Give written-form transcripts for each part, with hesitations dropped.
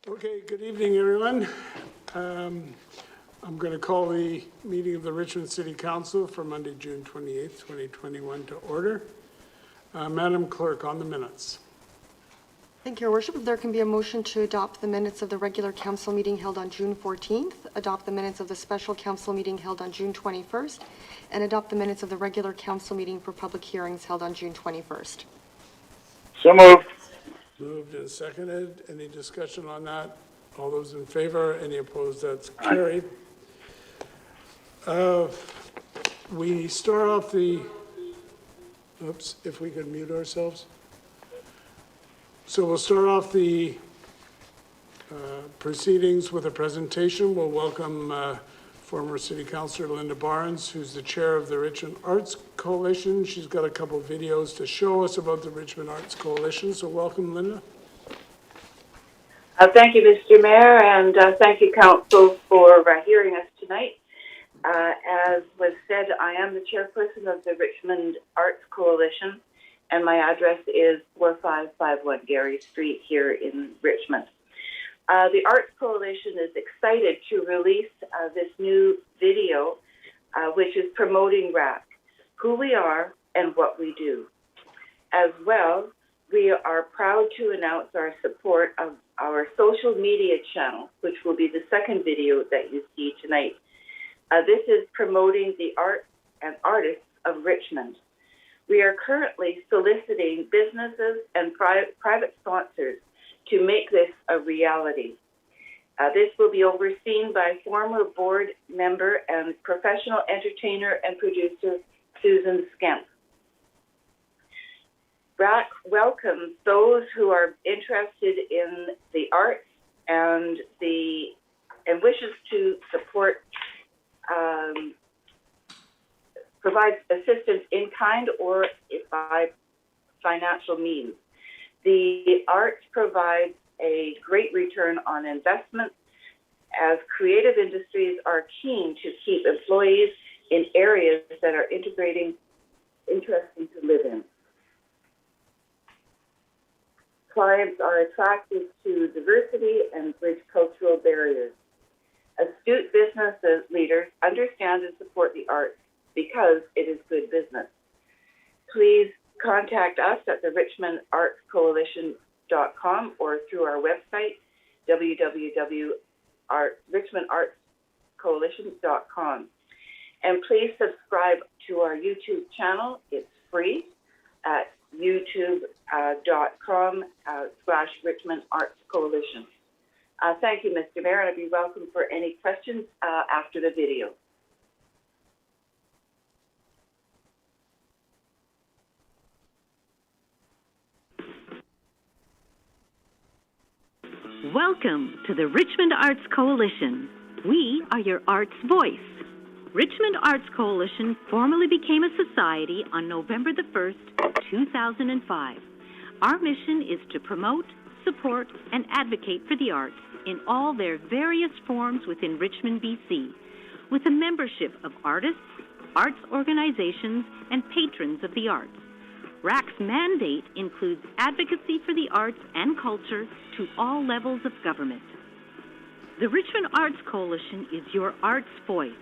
Okay, good evening, everyone. I'm going to call the meeting of the Richmond City Council for Monday, June 28th, 2021 to order. Madam Clerk, on the minutes. Thank you, Your Worship. If there can be a motion to adopt the minutes of the regular council meeting held on June 14th, adopt the minutes of the special council meeting held on June 21st, and adopt the minutes of the regular council meeting for public hearings held on June 21st. So moved. Moved and seconded. Any discussion on that? All those in favor? Any opposed? That's carried. We start off the, oops, if we could mute ourselves. So we'll start off the proceedings with a presentation. We'll welcome former City Councillor Linda Barnes, who's the chair of the Richmond Arts Coalition. She's got a couple of videos to show us about the Richmond Arts Coalition. So welcome, Linda. Thank you, Mr. Mayor, and thank you, Council, for hearing us tonight. As was said, I am the chairperson of the Richmond Arts Coalition, and my address is 4551 Gary Street here in Richmond. The Arts Coalition is excited to release this new video, which is promoting RAC, who we are and what we do. As well, we are proud to announce our support of our social media channel, which will be the second video that you see tonight. This is promoting the arts and artists of Richmond. We are currently soliciting businesses and private sponsors to make this a reality. This will be overseen by former board member and professional entertainer and producer Susan Skemp. RAC welcomes those who are interested in the arts and wishes to support, provide assistance in kind or by financial means. The arts provides a great return on investment, as creative industries are keen to keep employees in areas that are interesting to live in. Clients are attracted to diversity and bridge cultural barriers. Astute business leaders understand and support the arts because it is good business. Please contact us at the richmondartscoalition.com or through our website, www.richmondartscoalition.com. And please subscribe to our YouTube channel. It's free at youtube.com/Richmond Arts Coalition. Thank you, Mr. Mayor, and I'd be welcome for any questions after the video. Welcome to the Richmond Arts Coalition. We are your arts voice. Richmond Arts Coalition formally became a society on November the 1st, 2005. Our mission is to promote, support, and advocate for the arts in all their various forms within Richmond, BC, with a membership of artists, arts organizations, and patrons of the arts. RAC's mandate includes advocacy for the arts and culture to all levels of government. The Richmond Arts Coalition is your arts voice.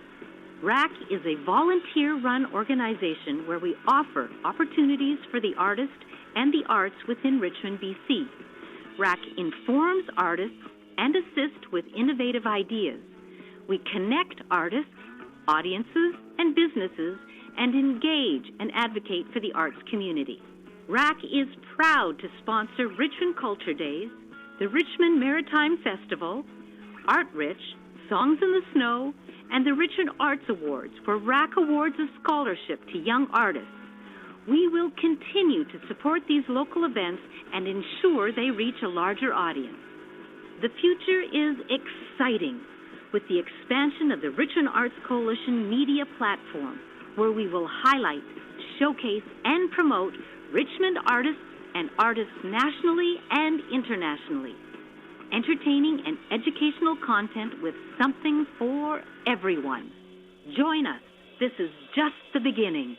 RAC is a volunteer-run organization where we offer opportunities for the artist and the arts within Richmond, BC. RAC informs artists and assists with innovative ideas. We connect artists, audiences, and businesses and engage and advocate for the arts community. RAC is proud to sponsor Richmond Culture Days, the Richmond Maritime Festival, Art Rich, Songs in the Snow, and the Richmond Arts Awards, where RAC awards a scholarship to young artists. We will continue to support these local events and ensure they reach a larger audience. The future is exciting with the expansion of the Richmond Arts Coalition media platform, where we will highlight, showcase, and promote Richmond artists and artists nationally and internationally. Entertaining and educational content with something for everyone. Join us. This is just the beginning.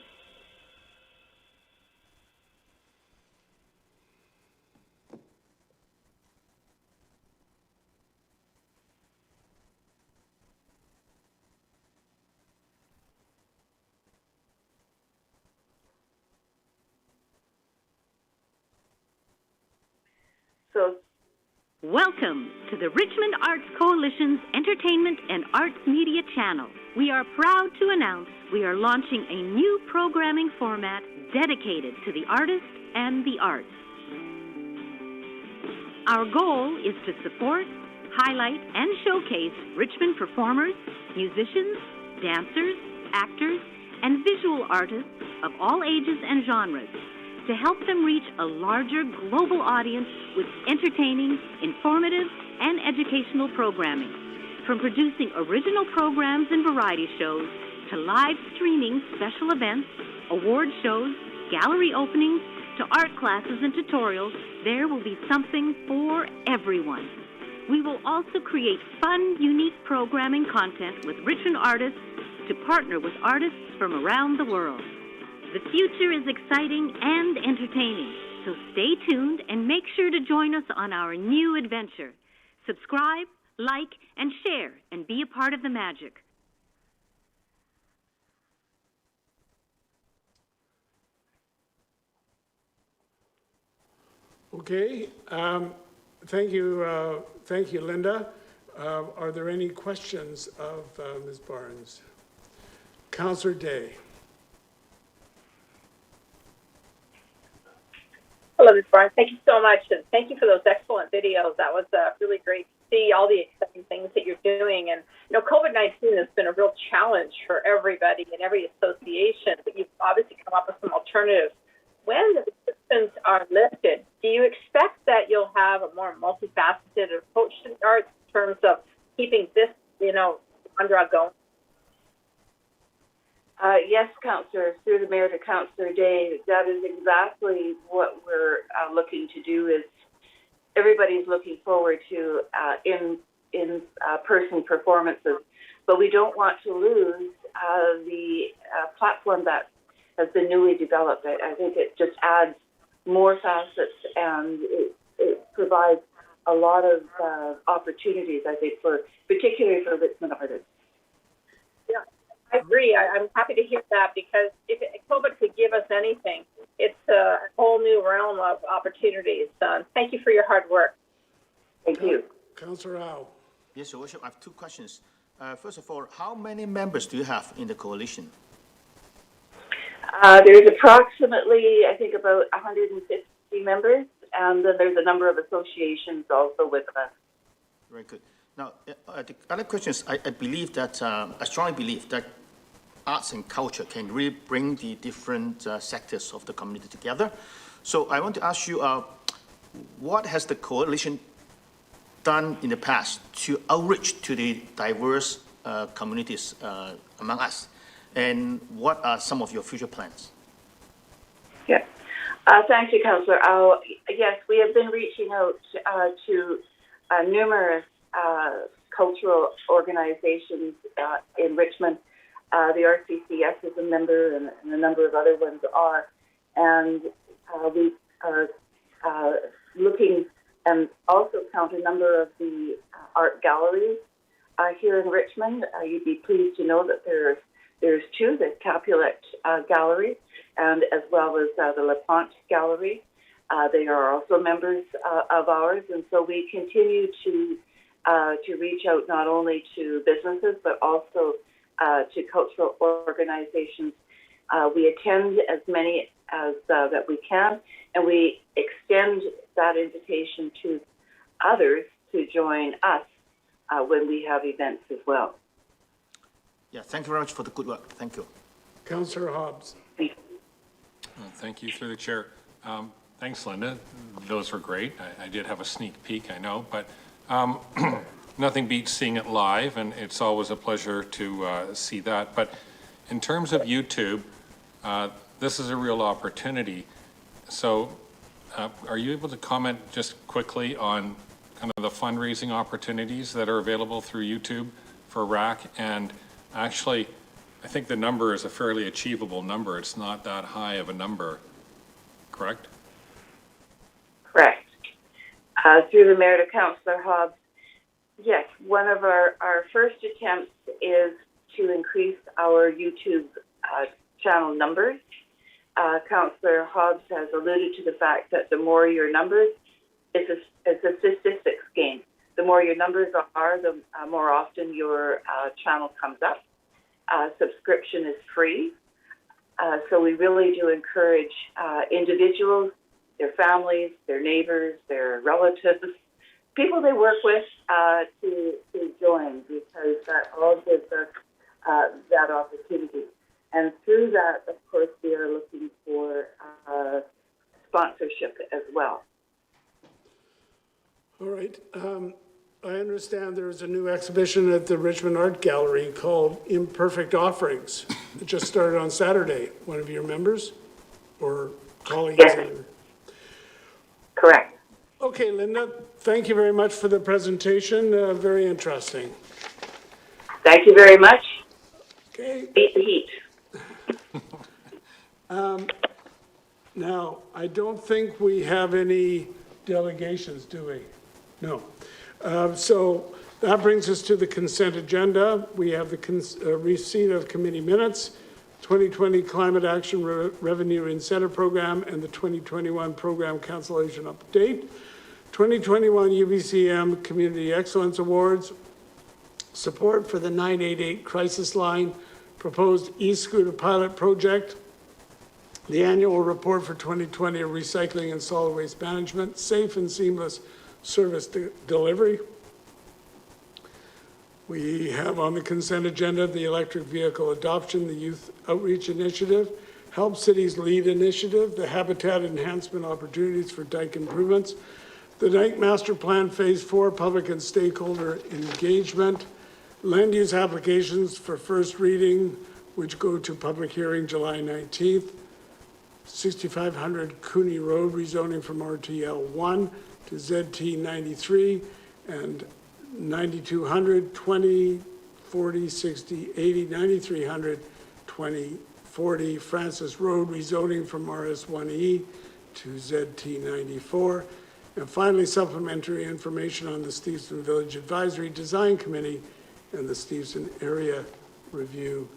So, Welcome to the Richmond Arts Coalition's Entertainment and Arts Media Channel. We are proud to announce we are launching a new programming format dedicated to the artist and the arts. Our goal is to support, highlight, and showcase Richmond performers, musicians, dancers, actors, and visual artists of all ages and genres to help them reach a larger global audience with entertaining, informative, and educational programming. From producing original programs and variety shows to live streaming special events, award shows, gallery openings, to art classes and tutorials, there will be something for everyone. We will also create fun, unique programming content with Richmond artists to partner with artists from around the world. The future is exciting and entertaining, so stay tuned and make sure to join us on our new adventure. Subscribe, like, and share, and be a part of the magic. Okay, thank you, Linda. Are there any questions of Ms. Barnes? Councillor Day. Hello, Ms. Barnes. Thank you so much, and thank you for those excellent videos. That was really great to see all the exciting things that you're doing. And, you know, COVID-19 has been a real challenge for everybody and every association, but you've obviously come up with some alternatives. When the restrictions are lifted, do you expect that you'll have a more multifaceted approach to the arts in terms of keeping this, drug going? yes, Councillor, through the Mayor to Councillor Day, that is exactly what we're looking to do. Is everybody's looking forward to in-person performances, but we don't want to lose the platform that has been newly developed. I think it just adds more facets, and it provides a lot of opportunities, I think, particularly for Richmond artists. Yeah, I agree. I'm happy to hear that, because if COVID could give us anything, it's a whole new realm of opportunities. Thank you for your hard work. Thank you. Councillor Howe. Yes, Your Worship, I have two questions. First of all, how many members do you have in the coalition? There's approximately, I think, about 150 members, and then there's a number of associations also with us. Very good. Now, the other question is, I believe that, I strongly believe that arts and culture can really bring the different sectors of the community together. So I want to ask you, what has the coalition done in the past to outreach to the diverse communities among us? And what are some of your future plans? Yeah. Thank you, Councillor. Yes, we have been reaching out to numerous cultural organizations in Richmond. The RCCS is a member, and a number of other ones are. And we are looking and also count a number of the art galleries here in Richmond. You'd be pleased to know that there's two, the Capulet Gallery, and as well as the LaPlante Gallery. They are also members of ours, and so we continue to reach out not only to businesses but also to cultural organizations. We attend as many as that we can, and we extend that invitation to others to join us when we have events as well. Yeah, thank you very much for the good work. Thank you. Councillor Hobbs. Thank you, through the chair. Thanks, Linda. Those were great. I did have a sneak peek, I know, but nothing beats seeing it live, and it's always a pleasure to see that. But in terms of YouTube, this is a real opportunity. So are you able to comment just quickly on kind of the fundraising opportunities that are available through YouTube for RAC? And actually, I think the number is a fairly achievable number. It's not that high of a number, correct? Correct. Through the Mayor to Councillor Hobbs, yes, one of our first attempts is to increase our YouTube channel numbers. Councillor Hobbs has alluded to the fact that the more your numbers, it's a statistics game. The more your numbers are, the more often your channel comes up. Subscription is free. So we really do encourage individuals, their families, their neighbors, their relatives, people they work with to join, because that all gives us that opportunity. And through that, of course, we are looking for sponsorship as well. All right. I understand there is a new exhibition at the Richmond Art Gallery called Imperfect Offerings. It just started on Saturday. One of your members or colleagues? Yes. Correct. Okay, Linda, thank you very much for the presentation. Very interesting. Thank you very much. Okay. Beat the heat. Now, I don't think we have any delegations, do we? No. So that brings us to the consent agenda. We have the receipt of committee minutes, 2020 Climate Action Revenue Incentive Program, and the 2021 Program Cancellation Update, 2021 UBCM Community Excellence Awards, support for the 988 Crisis Line, proposed e-scooter pilot project, the annual report for 2020 of recycling and solid waste management, safe and seamless service delivery. We have on the consent agenda the electric vehicle adoption, the youth outreach initiative, Help Cities Lead initiative, the habitat enhancement opportunities for dike improvements, the Dike Master Plan Phase 4 public and stakeholder engagement, land use applications for first reading, which go to public hearing July 19th, 6500 Cooney Road rezoning from RTL 1 to ZT 93, and 9200, 20, 40, 60, 80, 9300, 20, 40 Francis Road rezoning from RS1E to ZT 94. And finally, supplementary information on the Steveston Village Advisory Design Committee and the Steveston Area Review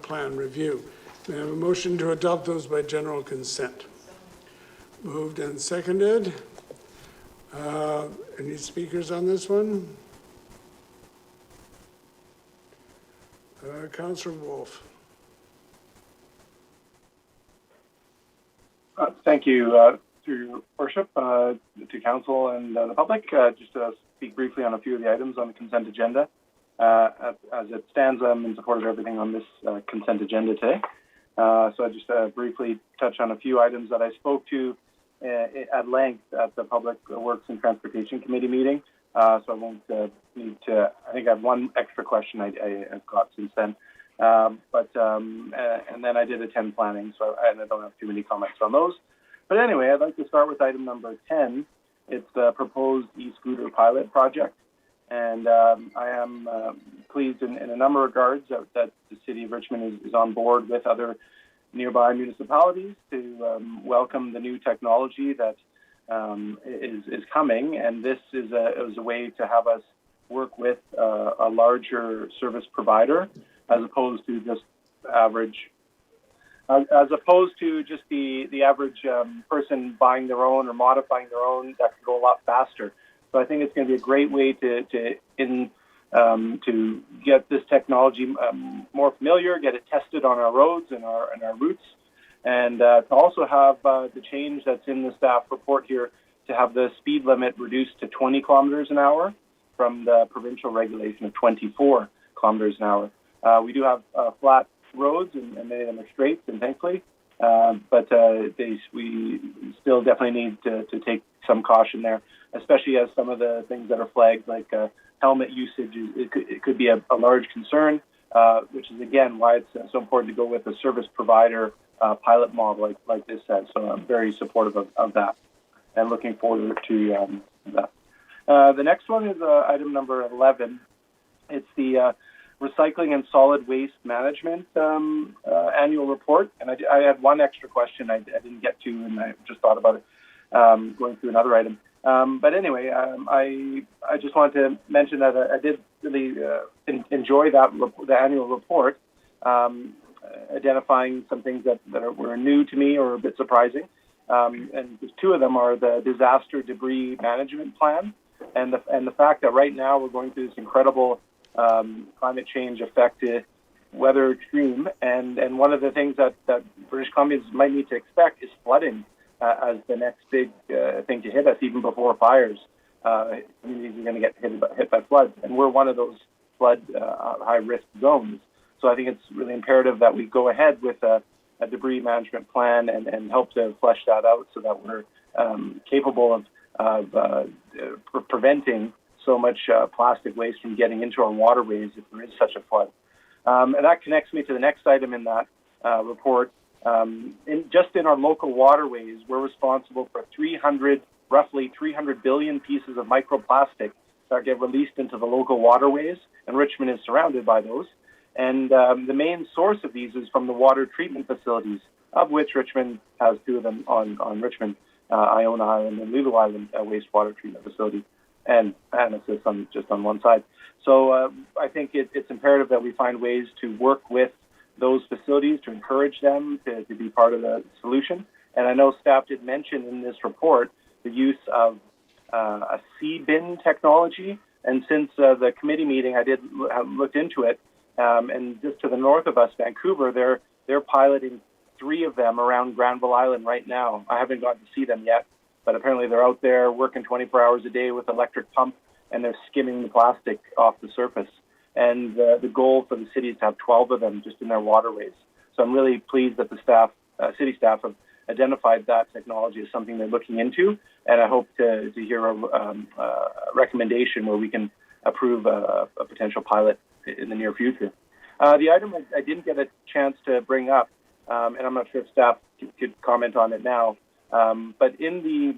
Plan Review. May I have a motion to adopt those by general consent? Moved and seconded. Any speakers on this one? Councillor Wolf. Thank you, through your worship, to council and the public. Just to speak briefly on a few of the items on the consent agenda. As it stands, I'm in support of everything on this consent agenda today. So I just briefly touch on a few items that I spoke to at length at the Public Works and Transportation Committee meeting. So I won't need to, I think I have one extra question I've got since then. And then I did attend planning, so I don't have too many comments on those. But anyway, I'd like to start with item number 10. It's the proposed e-scooter pilot project. And I am pleased in a number of regards that the City of Richmond is on board with other nearby municipalities to welcome the new technology that is coming. And this is a way to have us work with a larger service provider as opposed to just average, as opposed to just the average person buying their own or modifying their own that can go a lot faster. So I think it's going to be a great way to get this technology more familiar, get it tested on our roads and our routes, and to also have the change that's in the staff report here to have the speed limit reduced to 20 kilometers an hour from the provincial regulation of 24 kilometers an hour. We do have flat roads, and many of them are straight, and thankfully, but we still definitely need to take some caution there, especially as some of the things that are flagged, like helmet usage, it could be a large concern, which is, again, why it's so important to go with a service provider pilot model like this says. So I'm very supportive of that and looking forward to that. The next one is item number 11. It's the Recycling and Solid Waste Management annual report. And I had one extra question I didn't get to, and I just thought about it going through another item. But anyway, I just wanted to mention that I did really enjoy the annual report, identifying some things that were new to me or a bit surprising. and just two of them are the disaster debris management plan and the fact that right now we're going through this incredible climate change affected weather extreme, and one of the things that British Columbians might need to expect is flooding as the next big thing to hit us, even before fires. Communities are going to get hit by floods, and we're one of those flood high-risk zones. So I think it's really imperative that we go ahead with a debris management plan and help to flesh that out so that we're capable of preventing so much plastic waste from getting into our waterways if there is such a flood. And that connects me to the next item in that report. Just in our local waterways, we're responsible for roughly 300 billion pieces of microplastic that get released into the local waterways, and Richmond is surrounded by those. And the main source of these is from the water treatment facilities, of which Richmond has two of them on Richmond, Iona Island and Lulu Island wastewater treatment facility, and Anasis just on one side. So I think it's imperative that we find ways to work with those facilities to encourage them to be part of the solution. And I know staff did mention in this report the use of a C-bin technology. And since the committee meeting, I did looked into it. And just to the north of us, Vancouver, they're piloting 3 of them around Granville Island right now. I haven't gotten to see them yet, but apparently they're out there working 24 hours a day with electric pump, and they're skimming the plastic off the surface. And the goal for the city is to have 12 of them just in their waterways. So I'm really pleased that the city staff have identified that technology as something they're looking into, and I hope to hear a recommendation where we can approve a potential pilot in the near future. The item I didn't get a chance to bring up, and I'm not sure if staff could comment on it now, but in the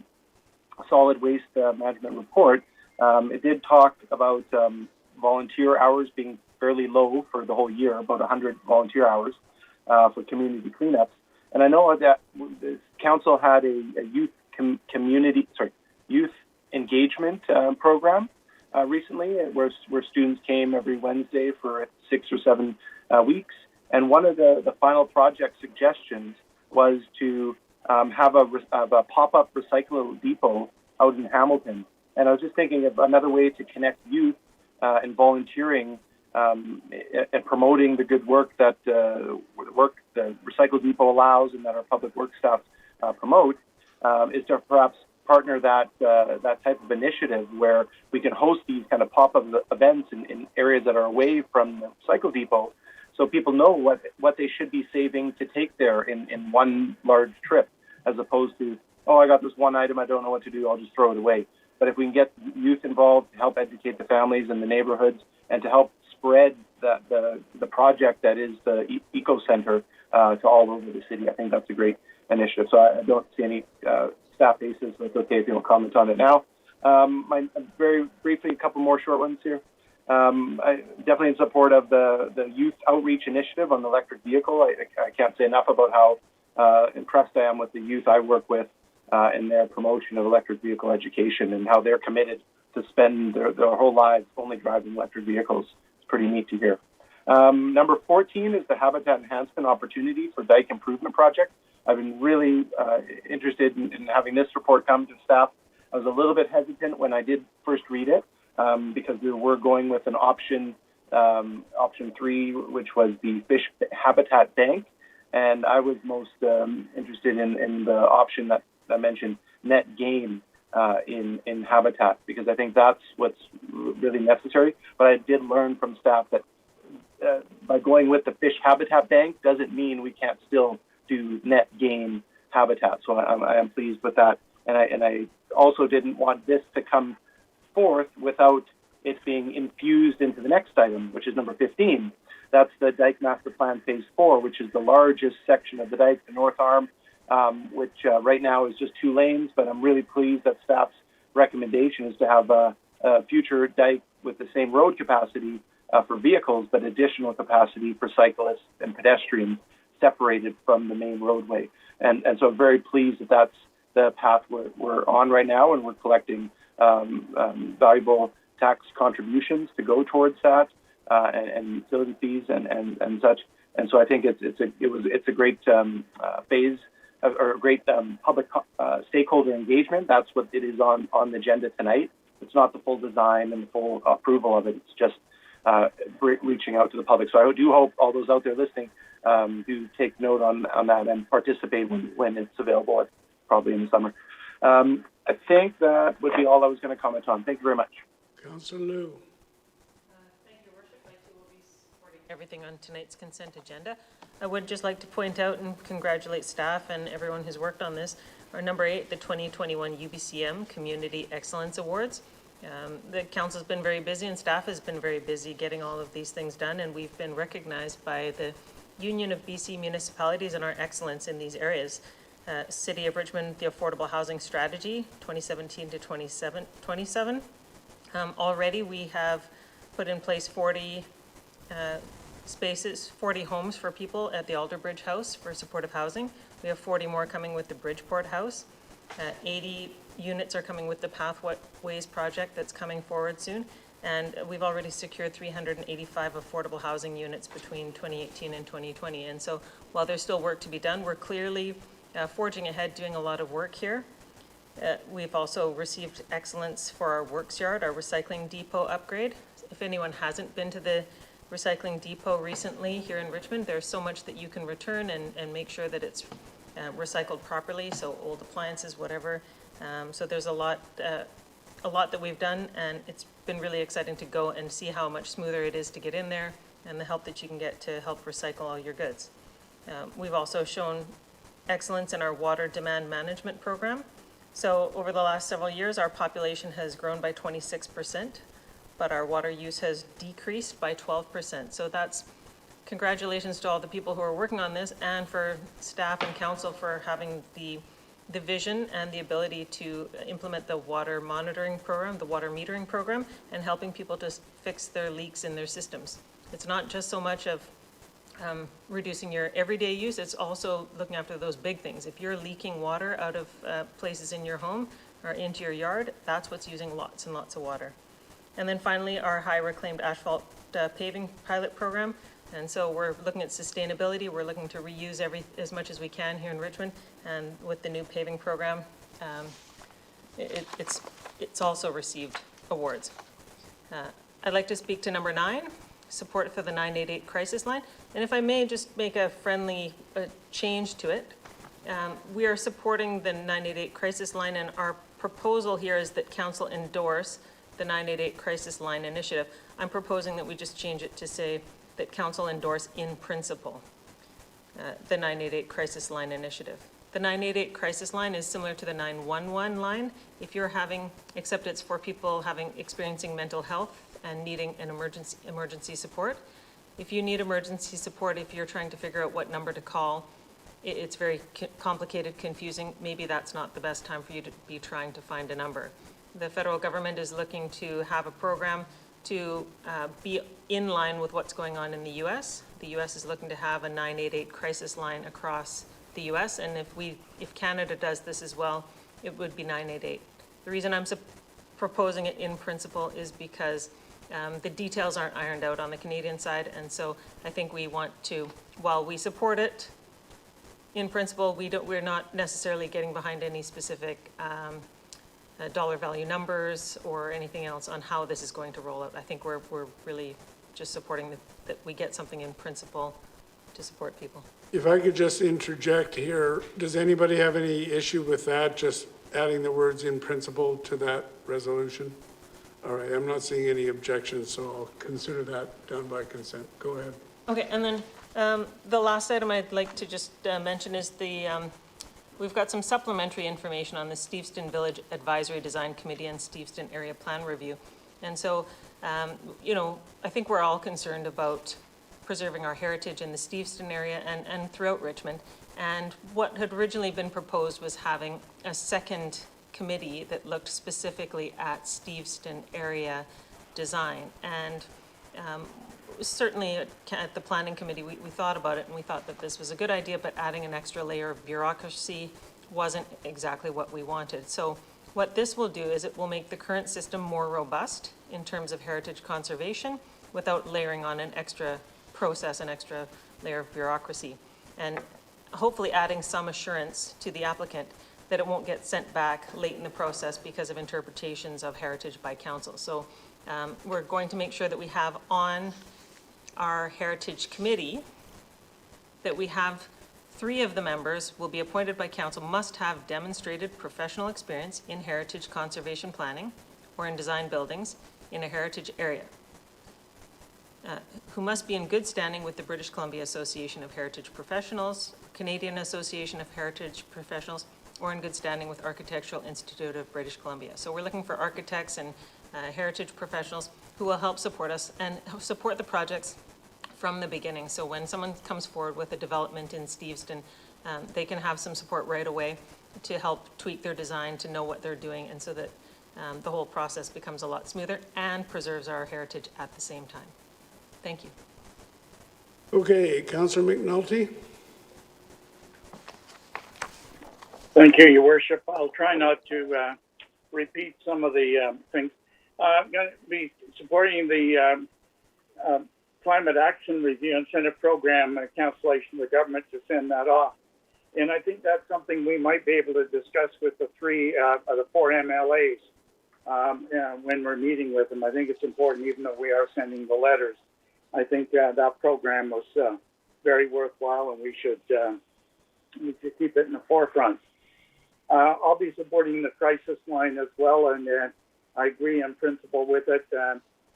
solid waste management report, it did talk about volunteer hours being fairly low for the whole year, about 100 volunteer hours for community cleanups. And I know that the council had a youth engagement program recently, where students came every Wednesday for 6 or 7 weeks. And one of the final project suggestions was to have a pop-up recycle depot out in Hamilton. And I was just thinking of another way to connect youth and volunteering and promoting the good work that the Recycle Depot allows and that our public works staff promote is to perhaps partner that type of initiative where we can host these kind of pop-up events in areas that are away from the Recycle Depot, so people know what they should be saving to take there in one large trip, as opposed to, oh, I got this one item, I don't know what to do, I'll just throw it away. But if we can get youth involved to help educate the families in the neighborhoods and to help spread the project that is the Eco Center to all over the city, I think that's a great initiative. So I don't see any staff basis, so it's okay if you don't comment on it now. Very briefly, a couple more short ones here. I definitely in support of the youth outreach initiative on the electric vehicle. I can't say enough about how impressed I am with the youth I work with in their promotion of electric vehicle education and how they're committed to spend their whole lives only driving electric vehicles. It's pretty neat to hear. Number 14 is the habitat enhancement opportunity for dike improvement project. I've been really interested in having this report come to staff. I was a little bit hesitant when I did first read it because we were going with an option 3, which was the fish habitat bank. And I was most interested in the option that I mentioned, net gain in habitat, because I think that's what's really necessary. But I did learn from staff that by going with the fish habitat bank doesn't mean we can't still do net gain habitat. So I am pleased with that. And I also didn't want this to come forth without it being infused into the next item, which is number 15. That's the Dike Master Plan Phase 4, which is the largest section of the dike, the North Arm, which right now is just 2 lanes, but I'm really pleased that staff's recommendation is to have a future dike with the same road capacity for vehicles, but additional capacity for cyclists and pedestrians separated from the main roadway. And so I'm very pleased that that's the path we're on right now, and we're collecting valuable tax contributions to go towards that, and utility fees and such. And so I think it's a great phase or great public stakeholder engagement. That's what it is on the agenda tonight. It's not the full design and the full approval of it. It's just reaching out to the public. So I do hope all those out there listening do take note on that and participate when it's available, probably in the summer. I think that would be all I was going to comment on. Thank you very much. Councillor Liu. Thank you, Worship. I too will be supporting everything on tonight's consent agenda. I would just like to point out and congratulate staff and everyone who's worked on this. Our number 8, the 2021 UBCM Community Excellence Awards. The council's been very busy and staff has been very busy getting all of these things done, and we've been recognized by the Union of BC Municipalities and our excellence in these areas. City of Richmond, the Affordable Housing Strategy, 2017 to 27. Already we have put in place 40 spaces, 40 homes for people at the Alderbridge House for supportive housing. We have 40 more coming with the Bridgeport House. 80 units are coming with the Pathways project that's coming forward soon. And we've already secured 385 affordable housing units between 2018 and 2020. And so while there's still work to be done, we're clearly forging ahead, doing a lot of work here. We've also received excellence for our works yard, our recycling depot upgrade. If anyone hasn't been to the recycling depot recently here in Richmond, there's so much that you can return and make sure that it's recycled properly, so old appliances, whatever. So there's a lot that we've done, and it's been really exciting to go and see how much smoother it is to get in there and the help that you can get to help recycle all your goods. We've also shown excellence in our water demand management program. So over the last several years, our population has grown by 26%, but our water use has decreased by 12%. So that's congratulations to all the people who are working on this, and for staff and council for having the vision and the ability to implement the water monitoring program, the water metering program, and helping people to fix their leaks in their systems. It's not just so much of reducing your everyday use, it's also looking after those big things. If you're leaking water out of places in your home or into your yard, that's what's using lots and lots of water. And then finally, our high reclaimed asphalt paving pilot program. And so we're looking at sustainability. We're looking to reuse as much as we can here in Richmond. And with the new paving program, it's also received awards. I'd like to speak to number 9, support for the 988 crisis line. And if I may just make a friendly change to it, we are supporting the 988 crisis line, and our proposal here is that council endorse the 988 crisis line initiative. I'm proposing that we just change it to say that council endorse in principle the 988 crisis line initiative. The 988 crisis line is similar to the 911 line. If you're except it's for people experiencing mental health and needing an emergency support. If you need emergency support, if you're trying to figure out what number to call, it's very complicated, confusing. Maybe that's not the best time for you to be trying to find a number. The federal government is looking to have a program to be in line with what's going on in the U.S. The U.S. is looking to have a 988 crisis line across the U.S., and if Canada does this as well, it would be 988. The reason I'm proposing it in principle is because the details aren't ironed out on the Canadian side, and so I think we want to, while we support it in principle, we're not necessarily getting behind any specific dollar value numbers or anything else on how this is going to roll out. I think we're really just supporting that we get something in principle to support people. If I could just interject here, does anybody have any issue with that, just adding the words in principle to that resolution? All right, I'm not seeing any objections, so I'll consider that done by consent. Go ahead. Okay, and then the last item I'd like to just mention is we've got some supplementary information on the Steveston Village Advisory Design Committee and Steveston Area Plan Review. And so, I think we're all concerned about preserving our heritage in the Steveston area and throughout Richmond. And what had originally been proposed was having a second committee that looked specifically at Steveston area design. And certainly at the planning committee, we thought about it and we thought that this was a good idea, but adding an extra layer of bureaucracy wasn't exactly what we wanted. So what this will do is it will make the current system more robust in terms of heritage conservation without layering on an extra process, an extra layer of bureaucracy. And hopefully adding some assurance to the applicant that it won't get sent back late in the process because of interpretations of heritage by council. So we're going to make sure that we have on our heritage committee that we have 3 of the members will be appointed by council, must have demonstrated professional experience in heritage conservation planning or in design buildings in a heritage area, who must be in good standing with the British Columbia Association of Heritage Professionals, Canadian Association of Heritage Professionals, or in good standing with Architectural Institute of British Columbia. So we're looking for architects and heritage professionals who will help support us and support the projects from the beginning. So when someone comes forward with a development in Steveston, they can have some support right away to help tweak their design, to know what they're doing, and so that the whole process becomes a lot smoother and preserves our heritage at the same time. Thank you. Okay, Councillor McNulty? Thank you, Your Worship. I'll try not to repeat some of the things. I'm going to be supporting the Climate Action Review Incentive Program cancellation of the government to send that off. And I think that's something we might be able to discuss with the 4 MLAs when we're meeting with them. I think it's important, even though we are sending the letters. I think that program was very worthwhile, and we should keep it in the forefront. I'll be supporting the crisis line as well, and I agree in principle with it.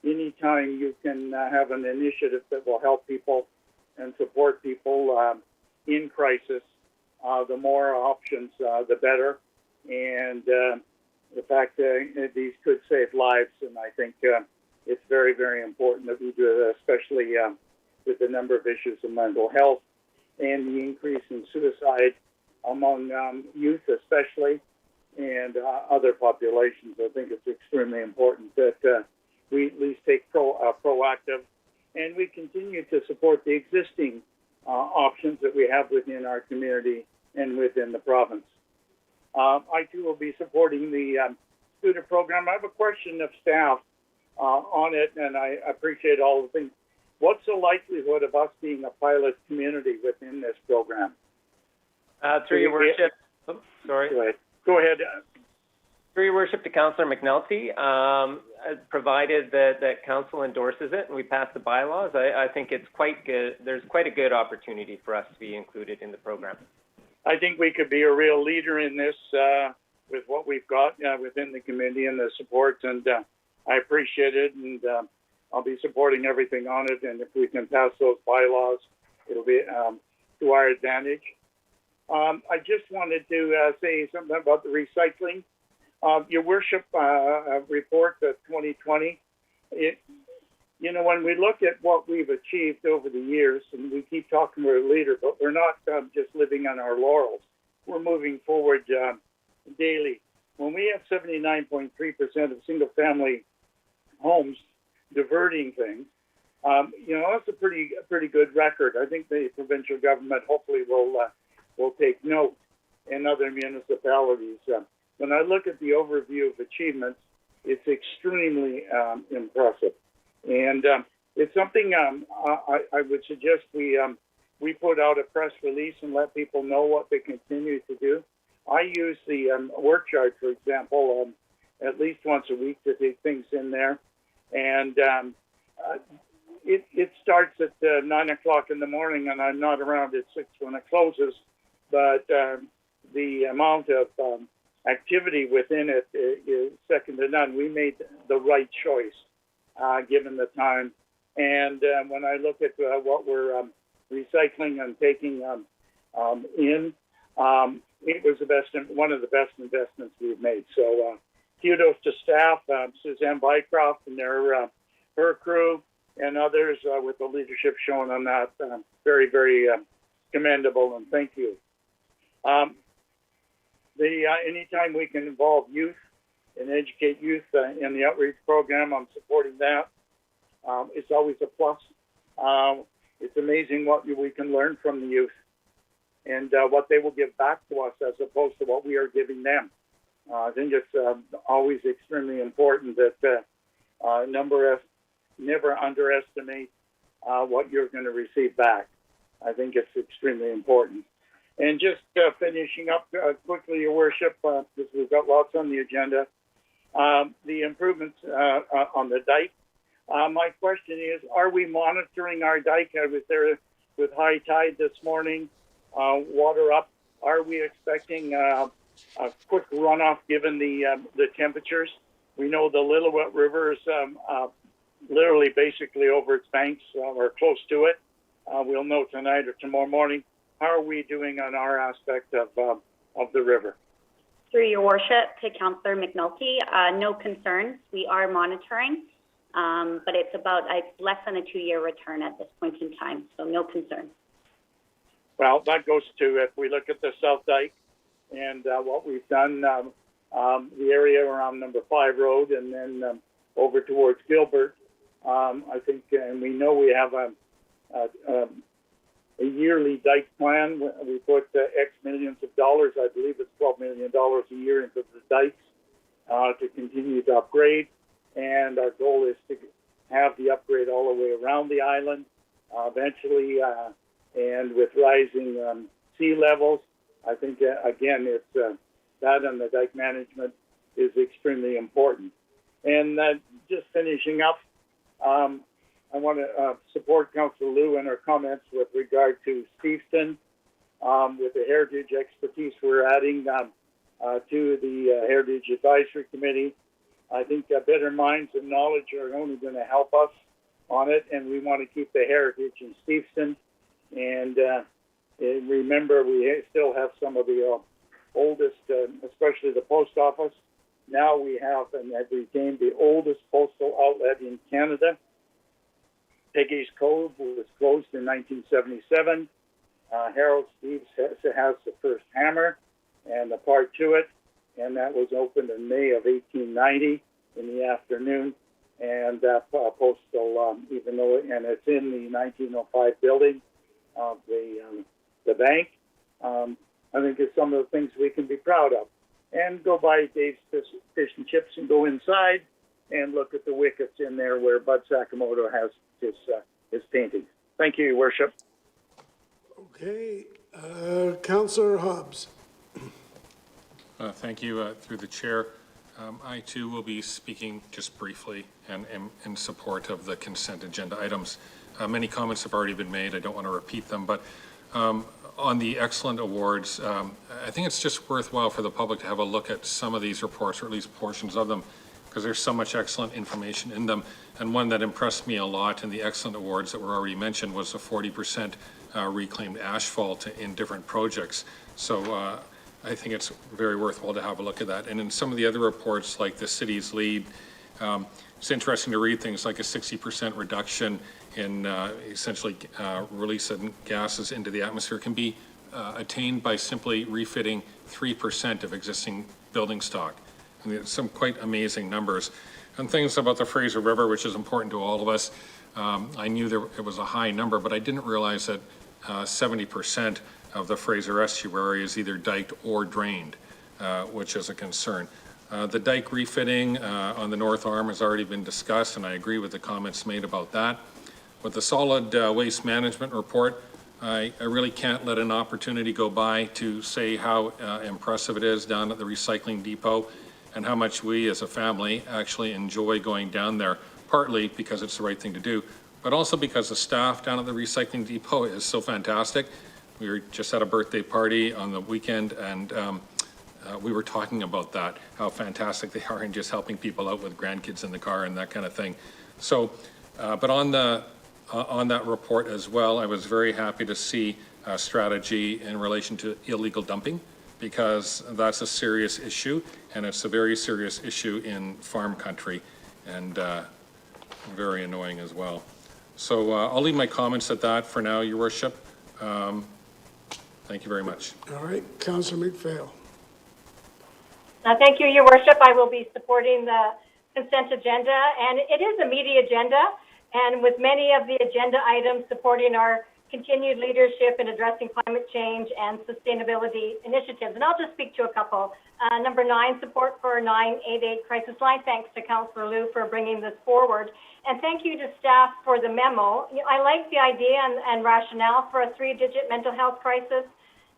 Anytime you can have an initiative that will help people and support people in crisis, the more options, the better. And the fact that these could save lives, and I think it's very, very important that we do it, especially with the number of issues of mental health and the increase in suicide among youth especially, and other populations. I think it's extremely important that we at least take proactive, and we continue to support the existing options that we have within our community and within the province. I too will be supporting the student program. I have a question of staff on it, and I appreciate all the things. What's the likelihood of us being a pilot community within this program? Through your worship, sorry. Go ahead. Through your worship to Councillor McNulty, provided that council endorses it and we pass the bylaws, I think it's quite good. There's quite a good opportunity for us to be included in the program. I think we could be a real leader in this with what we've got within the committee and the support, and I appreciate it, and I'll be supporting everything on it, and if we can pass those bylaws, it'll be to our advantage. I just wanted to say something about the recycling. Your Worship report of 2020, when we look at what we've achieved over the years, and we keep talking we're a leader, but we're not just living on our laurels. We're moving forward daily. When we have 79.3% of single-family homes diverting things, that's a pretty good record. I think the provincial government hopefully will take note, and other municipalities. When I look at the overview of achievements, it's extremely impressive. And it's something I would suggest we put out a press release and let people know what they continue to do. I use the work chart, for example, at least once a week to take things in there. And it starts at 9 o'clock in the morning, and I'm not around at 6 when it closes. But the amount of activity within it is second to none. We made the right choice given the time. And when I look at what we're recycling and taking in, it was one of the best investments we've made. So kudos to staff, Suzanne Bycroft and her crew, and others with the leadership shown on that. Very, very commendable, and thank you. Anytime we can involve youth and educate youth in the outreach program, I'm supporting that. It's always a plus. It's amazing what we can learn from the youth and what they will give back to us as opposed to what we are giving them. I think it's always extremely important that never underestimate what you're going to receive back. I think it's extremely important. And just finishing up quickly, Your Worship, because we've got lots on the agenda, the improvements on the dike. My question is, are we monitoring our dike? I was there with high tide this morning, water up. Are we expecting a quick runoff given the temperatures? We know the Lillooet River is literally basically over its banks or close to it. We'll know tonight or tomorrow morning. How are we doing on our aspect of the river? Through Your Worship, to Councillor McNulty, no concerns. We are monitoring, but it's less than a 2-year return at this point in time, so no concerns. Well, that goes to, if we look at the South Dike and what we've done, the area around Number 5 Road and then over towards Gilbert, I think, and we know we have a yearly dike plan. We put X millions of dollars, I believe it's $12 million a year into the dikes to continue to upgrade. And our goal is to have the upgrade all the way around the island eventually. And with rising sea levels, I think, again, it's that and the dike management is extremely important. And just finishing up, I want to support Councillor Liu in her comments with regard to Steveston, with the heritage expertise we're adding to the Heritage Advisory Committee. I think better minds and knowledge are only going to help us on it, and we want to keep the heritage in Steveston. And remember, we still have some of the oldest, especially the post office. Now we have, and have retained the oldest postal outlet in Canada. Peggy's Cove was closed in 1977. Harold Steves has the first hammer and the part to it, and that was opened in May of 1890 in the afternoon. And that postal, even though, and it's in the 1905 building of the bank, I think it's some of the things we can be proud of. And go by Dave's Fish and Chips and go inside and look at the wickets in there where Bud Sakamoto has his paintings. Thank you, Your Worship. Okay, Councillor Hobbs. Thank you, through the chair. I too will be speaking just briefly and in support of the consent agenda items. Many comments have already been made. I don't want to repeat them, but on the excellent awards, I think it's just worthwhile for the public to have a look at some of these reports, or at least portions of them, because there's so much excellent information in them. And one that impressed me a lot in the excellent awards that were already mentioned was the 40% reclaimed asphalt in different projects. So I think it's very worthwhile to have a look at that. And in some of the other reports, like the city's lead, it's interesting to read things like a 60% reduction in essentially release of gases into the atmosphere can be attained by simply refitting 3% of existing building stock. I mean, some quite amazing numbers. And things about the Fraser River, which is important to all of us. I knew it was a high number, but I didn't realize that 70% of the Fraser estuary is either diked or drained, which is a concern. The dike refitting on the North Arm has already been discussed, and I agree with the comments made about that. With the solid waste management report, I really can't let an opportunity go by to say how impressive it is down at the recycling depot and how much we as a family actually enjoy going down there, partly because it's the right thing to do, but also because the staff down at the recycling depot is so fantastic. We were just at a birthday party on the weekend, and we were talking about that, how fantastic they are in just helping people out with grandkids in the car and that kind of thing. So, but on that report as well, I was very happy to see a strategy in relation to illegal dumping, because that's a serious issue, and it's a very serious issue in farm country, and very annoying as well. So I'll leave my comments at that for now, Your Worship. Thank you very much. All right, Councillor McPhail. Thank you, Your Worship. I will be supporting the consent agenda, and it is a meaty agenda, and with many of the agenda items supporting our continued leadership in addressing climate change and sustainability initiatives. And I'll just speak to a couple. Number 9, support for 988 crisis line. Thanks to Councillor Liu for bringing this forward. And thank you to staff for the memo. I like the idea and rationale for a 3-digit mental health crisis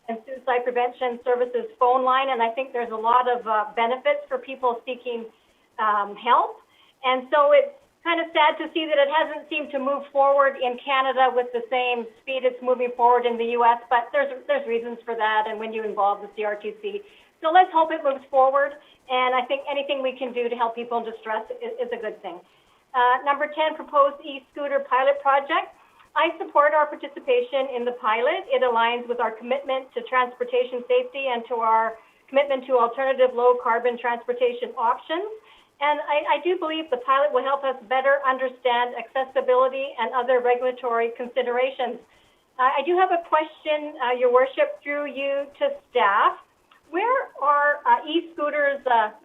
and Suicide Prevention Services phone line, and I think there's a lot of benefits for people seeking help. And so it's kind of sad to see that it hasn't seemed to move forward in Canada with the same speed it's moving forward in the U.S., but there's reasons for that, and when you involve the CRTC. So let's hope it moves forward, and I think anything we can do to help people in distress is a good thing. Number 10, proposed e-scooter pilot project. I support our participation in the pilot. It aligns with our commitment to transportation safety and to our commitment to alternative low-carbon transportation options. And I do believe the pilot will help us better understand accessibility and other regulatory considerations. I do have a question, Your Worship, through you to staff. Where are e-scooters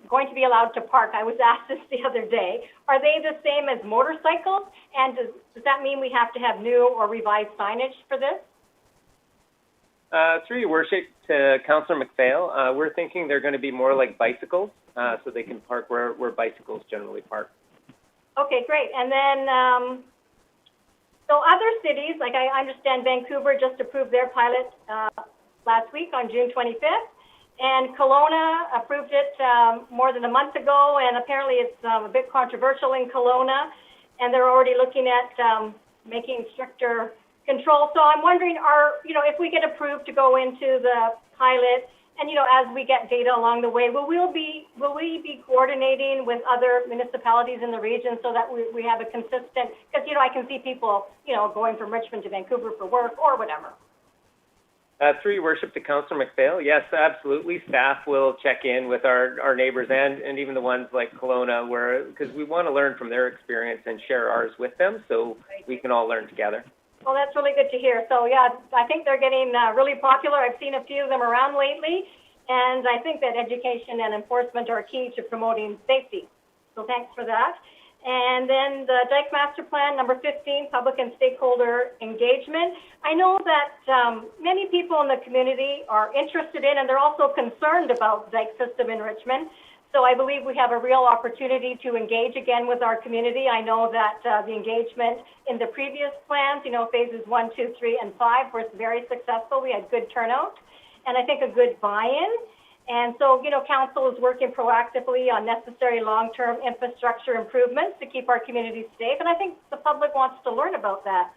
going to be allowed to park? I was asked this the other day. Are they the same as motorcycles? And does that mean we have to have new or revised signage for this? Through Your Worship, to Councillor McPhail, we're thinking they're going to be more like bicycles, so they can park where bicycles generally park. Okay, great. And then, so other cities, like I understand Vancouver just approved their pilot last week on June 25th. And Kelowna approved it more than a month ago, and apparently it's a bit controversial in Kelowna, and they're already looking at making stricter control. So I'm wondering, if we get approved to go into the pilot, and as we get data along the way, will we be coordinating with other municipalities in the region so that we have a consistent? Because I can see people going from Richmond to Vancouver for work or whatever. Through Your Worship, to Councillor McPhail, yes, absolutely. Staff will check in with our neighbours and even the ones like Kelowna, because we want to learn from their experience and share ours with them so we can all learn together. Well, that's really good to hear. So, yeah, I think they're getting really popular. I've seen a few of them around lately, and I think that education and enforcement are key to promoting safety. So thanks for that. And then the Dike Master Plan, number 15, public and stakeholder engagement. I know that many people in the community are interested in, and they're also concerned about the Dike system in Richmond. So I believe we have a real opportunity to engage again with our community. I know that the engagement in the previous plans, phases 1, 2, 3, and 5 was very successful. We had good turnout, and I think a good buy-in. And so, council is working proactively on necessary long-term infrastructure improvements to keep our communities safe. And I think the public wants to learn about that.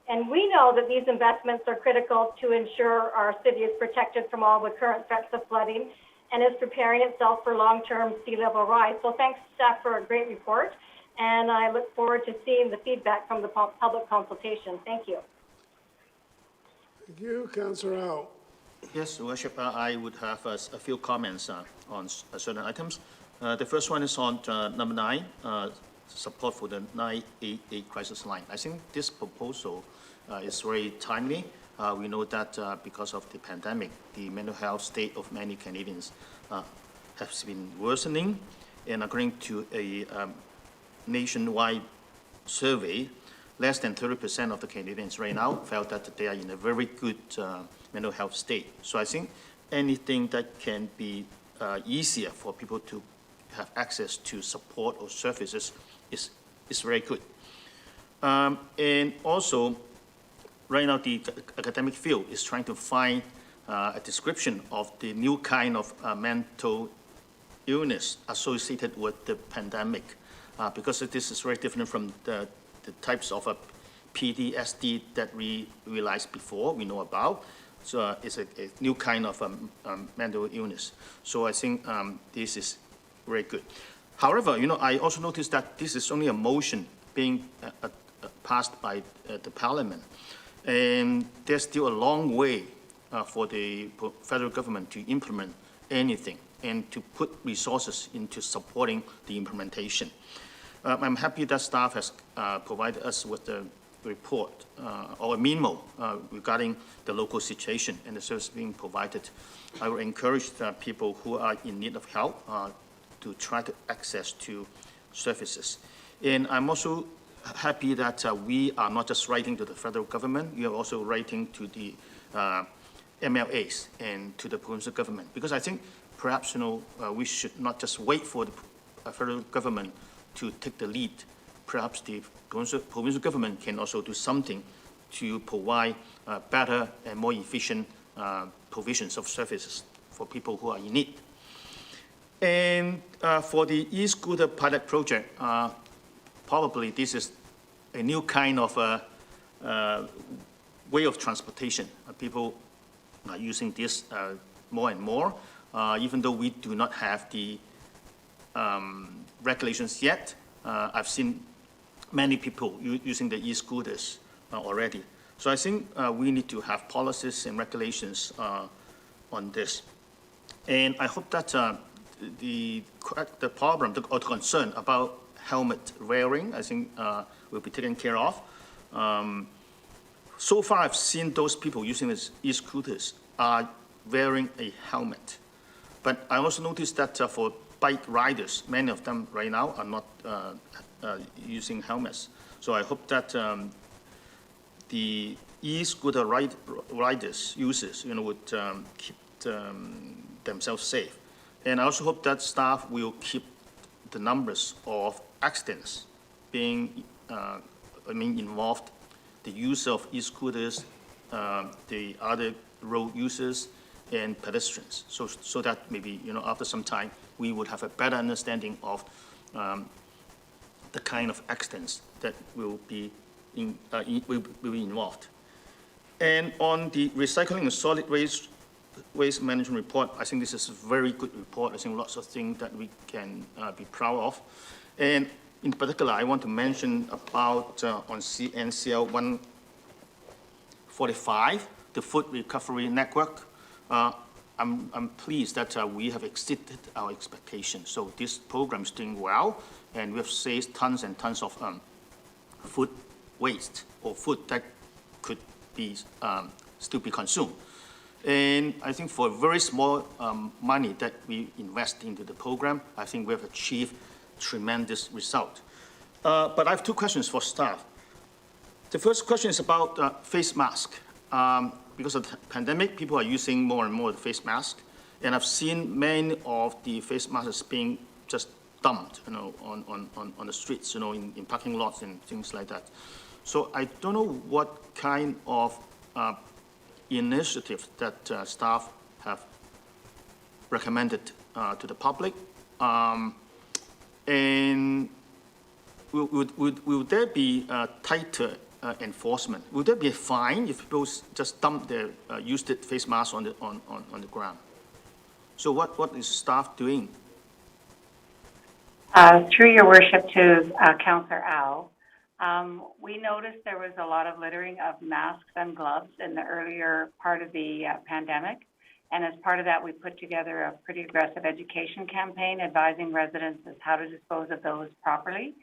And we know that these investments are critical to ensure our city is protected from all the current threats of flooding and is preparing itself for long-term sea level rise. So thanks, staff, for a great report. And I look forward to seeing the feedback from the public consultation. Thank you. Thank you. Councillor Howe. Yes, Your Worship, I would have a few comments on certain items. The first one is on number 9, support for the 988 crisis line. I think this proposal is very timely. We know that because of the pandemic, the mental health state of many Canadians has been worsening. And according to a nationwide survey, less than 30% of the Canadians right now felt that they are in a very good mental health state. So I think anything that can be easier for people to have access to support or services is very good. And also, right now the academic field is trying to find a description of the new kind of mental illness associated with the pandemic, because this is very different from the types of PTSD that we realized before, we know about. So it's a new kind of mental illness. So I think this is very good. However, I also noticed that this is only a motion being passed by the Parliament. And there's still a long way for the federal government to implement anything and to put resources into supporting the implementation. I'm happy that staff has provided us with the report or a memo regarding the local situation and the service being provided. I will encourage people who are in need of help to try to access to services. And I'm also happy that we are not just writing to the federal government, we are also writing to the MLAs and to the provincial government, because I think perhaps we should not just wait for the federal government to take the lead. Perhaps the provincial government can also do something to provide better and more efficient provisions of services for people who are in need. And for the e-scooter pilot project, probably this is a new kind of way of transportation. People are using this more and more, even though we do not have the regulations yet. I've seen many people using the e-scooters already. So I think we need to have policies and regulations on this. And I hope that the problem or the concern about helmet wearing, I think will be taken care of. So far, I've seen those people using these e-scooters are wearing a helmet. But I also noticed that for bike riders, many of them right now are not using helmets. So I hope that the e-scooter riders, users, would keep themselves safe. And I also hope that staff will keep the numbers of accidents being, involved, the use of e-scooters, the other road users, and pedestrians, so that maybe, after some time, we would have a better understanding of the kind of accidents that will be involved. And on the recycling and solid waste management report, I think this is a very good report. I think lots of things that we can be proud of. And in particular, I want to mention about on NCL 145, the Food Recovery Network. I'm pleased that we have exceeded our expectations. So this program is doing well, and we have saved tons and tons of food waste or food that could be still be consumed. And I think for very small money that we invest into the program, I think we have achieved tremendous result. But I have two questions for staff. The first question is about face mask. Because of the pandemic, people are using more and more the face mask, and I've seen many of the face masks being just dumped, on the streets, in parking lots and things like that. So I don't know what kind of initiative that staff have recommended to the public, and will there be tighter enforcement? Will there be a fine if people just dump their used face mask on the ground? So what is staff doing? Through your worship to Councillor Au, we noticed there was a lot of littering of masks and gloves in the earlier part of the pandemic. And as part of that, we put together a pretty aggressive education campaign advising residents as how to dispose of those properly.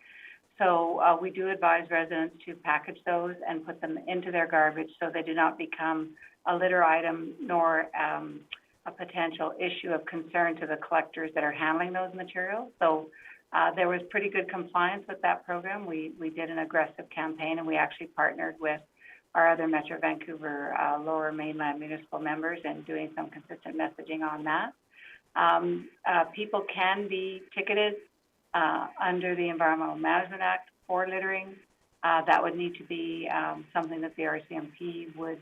So we do advise residents to package those and put them into their garbage so they do not become a litter item nor a potential issue of concern to the collectors that are handling those materials. So there was pretty good compliance with that program. We did an aggressive campaign, and we actually partnered with our other Metro Vancouver Lower Mainland municipal members and doing some consistent messaging on that. People can be ticketed under the Environmental Management Act for littering. That would need to be something that the RCMP would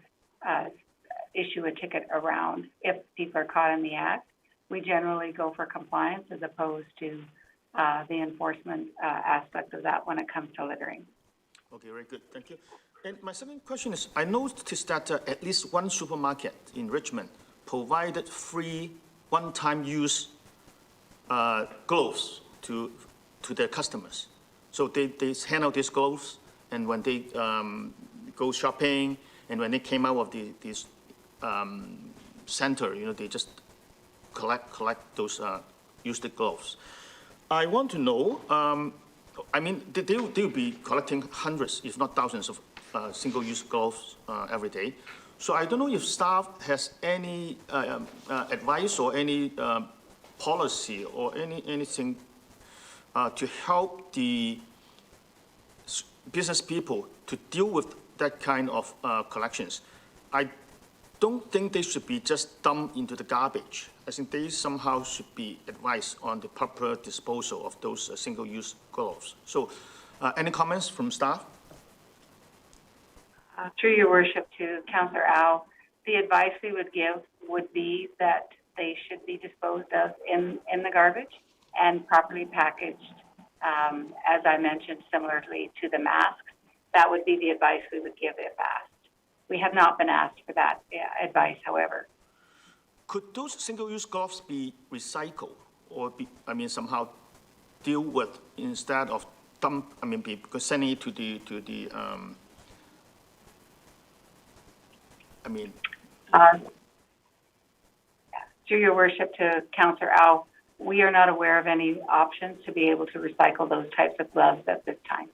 issue a ticket around if people are caught in the act. We generally go for compliance as opposed to the enforcement aspect of that when it comes to littering. Okay, very good, thank you. And my second question is, I noticed that at least one supermarket in Richmond provided free one-time use gloves to their customers. So they hand out these gloves, and when they go shopping, and when they came out of this center, they just collect those used gloves. I want to know, they'll be collecting hundreds, if not thousands of single-use gloves every day. So I don't know if staff has any advice or any policy or anything to help the business people to deal with that kind of collections. I don't think they should be just dumped into the garbage. I think they somehow should be advised on the proper disposal of those single-use gloves. So any comments from staff? Through your worship to Councillor Au, The advice we would give would be that they should be disposed of in the garbage and properly packaged, as I mentioned, similarly to the masks. That would be the advice we would give if asked. We have not been asked for that advice, however. Could those single-use gloves be recycled or somehow deal with instead of because sending it to the Through your worship to Councillor Au, we are not aware of any options to be able to recycle those types of gloves at this time.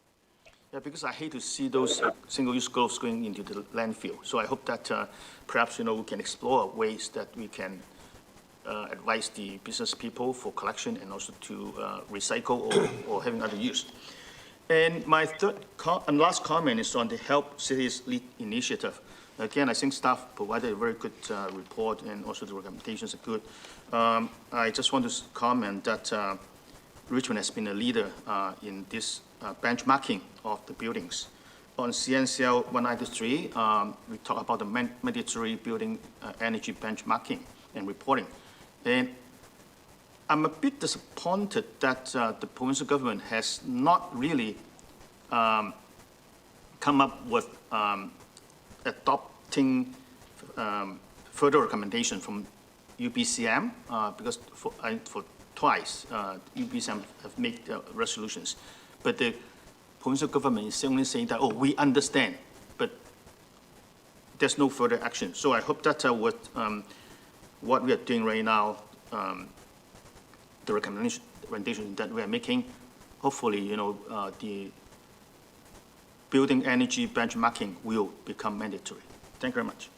Yeah, because I hate to see those single-use gloves going into the landfill. So I hope that perhaps, we can explore ways that we can advise the business people for collection and also to recycle or having other use. And my third and last comment is on the Help Cities Lead initiative. Again, I think staff provided a very good report, and also the recommendations are good. I just want to comment that Richmond has been a leader in this benchmarking of the buildings. On CNCL 193, we talk about the mandatory building energy benchmarking and reporting. And I'm a bit disappointed that the provincial government has not really come up with adopting further recommendation from UBCM, because for twice, UBCM have made resolutions. But the provincial government is only saying that, we understand, but there's no further action. So I hope that what we are doing right now, the recommendation that we are making, hopefully, the building energy benchmarking will become mandatory. Thank you very much.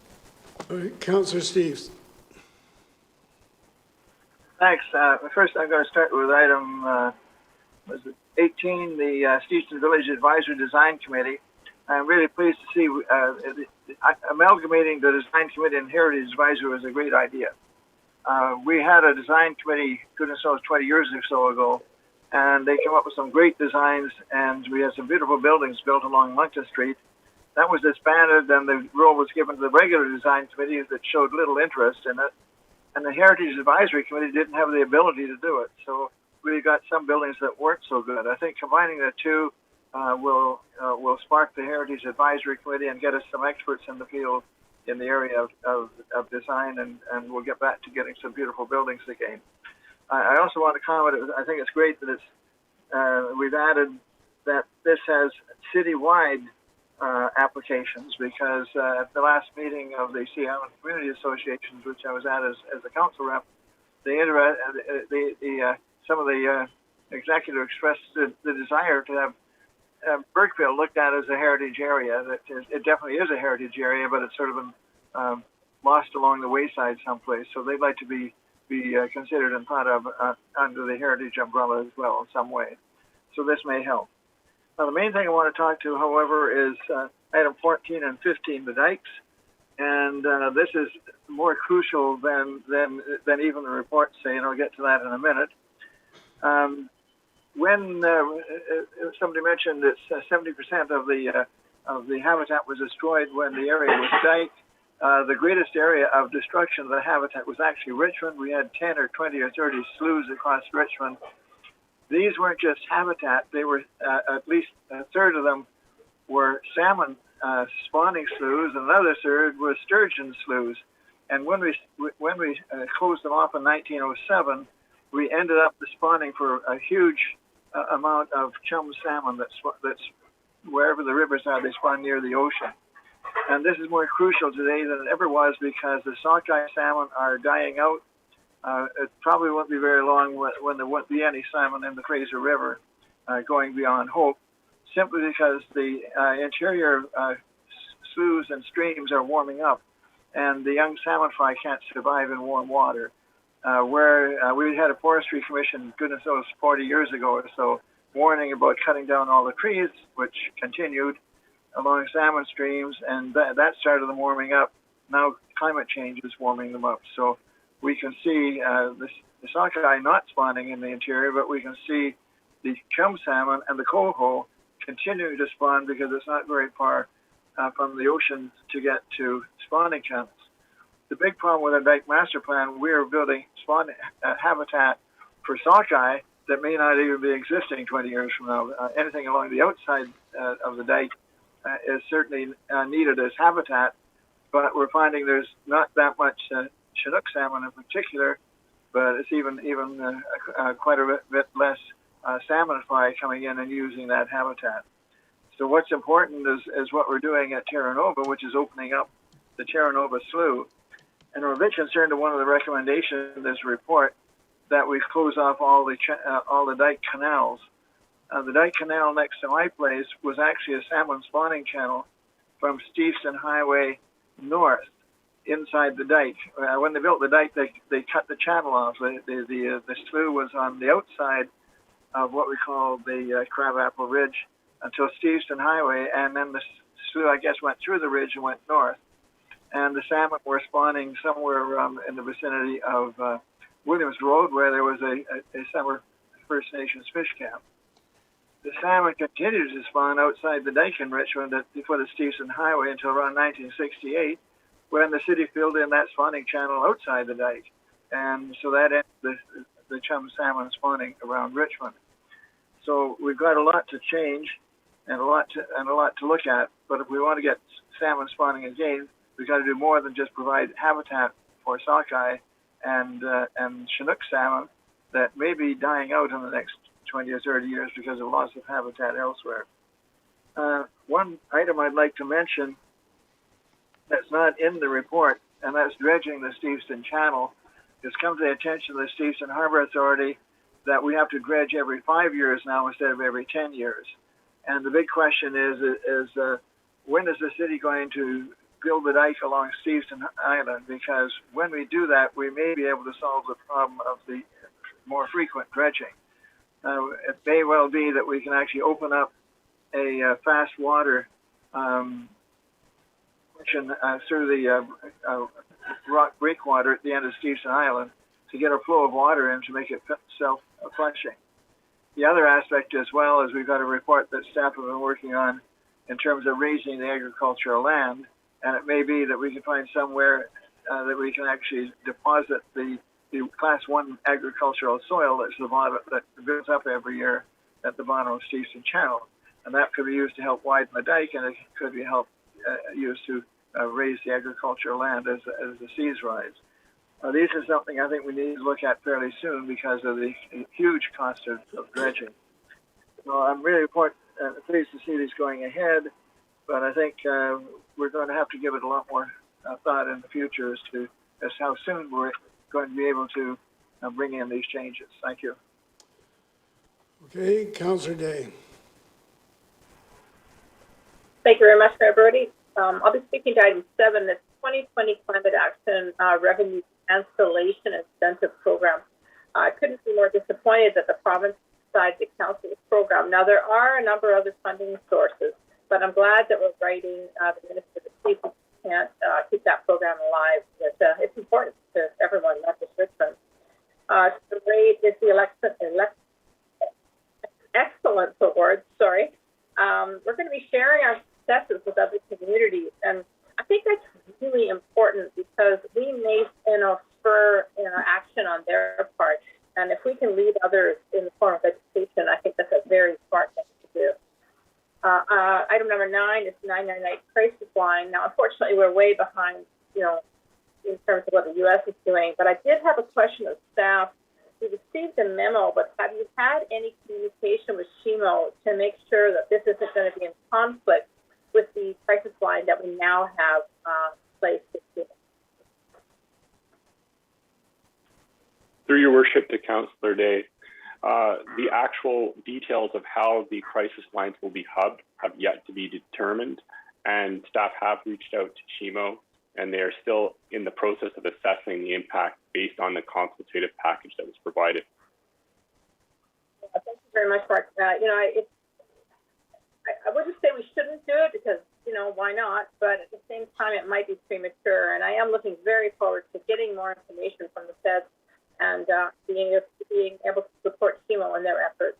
All right, Councillor Steves. Thanks. First, I'm going to start with item 18, the Stevenson Village Advisory Design Committee. I'm really pleased to see amalgamating the Design Committee and Heritage Advisory was a great idea. We had a design committee, goodness knows, 20 years or so ago, and they came up with some great designs, and we had some beautiful buildings built along Moncton Street. That was disbanded, and the role was given to the regular design committee that showed little interest in it, and the Heritage Advisory Committee didn't have the ability to do it. So we got some buildings that weren't so good. I think combining the two will spark the Heritage Advisory Committee and get us some experts in the field in the area of design, and we'll get back to getting some beautiful buildings again. I also want to comment, I think it's great that we've added that this has citywide applications, because at the last meeting of the Sea Island Community Associations, which I was at as a council rep, some of the executives expressed the desire to have Burkeville looked at as a heritage area. It definitely is a heritage area, but it's sort of been lost along the wayside someplace. So they'd like to be considered and thought of under the heritage umbrella as well in some way. So this may help. Now, the main thing I want to talk to, however, is item 14 and 15, the dikes. And this is more crucial than even the reports say, and I'll get to that in a minute. When somebody mentioned that 70% of the habitat was destroyed when the area was diked, the greatest area of destruction of the habitat was actually Richmond. We had 10 or 20 or 30 sloughs across Richmond. These weren't just habitat; they were at least a third of them were salmon spawning sloughs, and another third was sturgeon sloughs. And when we closed them off in 1907, we ended up spawning for a huge amount of chum salmon that's wherever the rivers are, they spawn near the ocean. And this is more crucial today than it ever was, because the sockeye salmon are dying out. It probably won't be very long when there won't be any salmon in the Fraser River going beyond hope, simply because the interior sloughs and streams are warming up, and the young salmon fry can't survive in warm water. We had a forestry commission, goodness knows, 40 years ago or so, warning about cutting down all the trees, which continued along salmon streams, and that started them warming up. Now climate change is warming them up. So we can see the sockeye not spawning in the interior, but we can see the chum salmon and the coho continuing to spawn, because it's not very far from the ocean to get to spawning channels. the big problem with our dike master plan, we are building spawn habitat for sockeye that may not even be existing 20 years from now. Anything along the outside of the dike is certainly needed as habitat, but we're finding there's not that much Chinook salmon in particular, but it's even quite a bit less salmon fly coming in and using that habitat. So what's important is what we're doing at Terra Nova, which is opening up the Terra Nova slough. And we're a bit concerned of one of the recommendations in this report that we close off all the dike canals. The dike canal next to my place was actually a salmon spawning channel from Steveston Highway north inside the dike. When they built the dike, they cut the channel off. The slough was on the outside of what we call the Crabapple Ridge until Steveston Highway, and then the slough, I guess, went through the ridge and went north. And the salmon were spawning somewhere in the vicinity of Williams Road, where there was a summer First Nations fish camp. The salmon continued to spawn outside the dike in Richmond before the Steveston Highway until around 1968, when the city filled in that spawning channel outside the dike. And so that ended the chum salmon spawning around Richmond. So we've got a lot to change and a lot to look at. But if we want to get salmon spawning again, we've got to do more than just provide habitat for sockeye and Chinook salmon that may be dying out in the next 20 or 30 years because of loss of habitat elsewhere. One item I'd like to mention that's not in the report, and that's dredging the Steveston Channel. It's come to the attention of the Steveston Harbor Authority that we have to dredge every 5 years now instead of every 10 years. And the big question is when is the city going to build the dike along Steveston Island? Because when we do that, we may be able to solve the problem of the more frequent dredging. It may well be that we can actually open up a fast water through the rock breakwater at the end of Steveston Island to get a flow of water in to make it self-flushing. The other aspect as well is we've got a report that staff have been working on in terms of raising the agricultural land, and it may be that we can find somewhere that we can actually deposit the Class 1 agricultural soil that's the bottom, that builds up every year at the bottom of Steveston Channel. And that could be used to help widen the dike, and it could be used to raise the agricultural land as the seas rise. These are something I think we need to look at fairly soon because of the huge cost of dredging. So I'm really pleased to see these going ahead, but I think we're going to have to give it a lot more thought in the future as how soon we're going to be able to bring in these changes. Thank you. Okay, Councillor Day. Thank you very much, Mayor Brody. I'll be speaking to item 7, the 2020 Climate Action Revenue Cancellation Incentive Program. I couldn't be more disappointed that the province decided to cancel this program. Now, there are a number of other funding sources, but I'm glad that we're writing the Minister to see if we can't keep that program alive. It's important to everyone, not just Richmond. The rate is the excellence award, sorry. We're going to be sharing our successes with other communities, and I think that's really important because we may spur action on their part, and if we can lead others in the form of education, I think that's a very smart thing to do. Item number 9 is 998 crisis line. Now, unfortunately, we're way behind, in terms of what the U.S. is doing, but I did have a question of staff. We received a memo, but have you had any communication with SHMO to make sure that this isn't going to be in conflict with the crisis line that we now have placed? Through your worship to Councillor Day, the actual details of how the crisis lines will be hubbed have yet to be determined, and staff have reached out to SHMO, and they are still in the process of assessing the impact based on the consultative package that was provided. Thank you very much, Mark. I wouldn't say we shouldn't do it because, why not? But at the same time, it might be premature. And I am looking very forward to getting more information from the feds and being able to support SHMO in their efforts.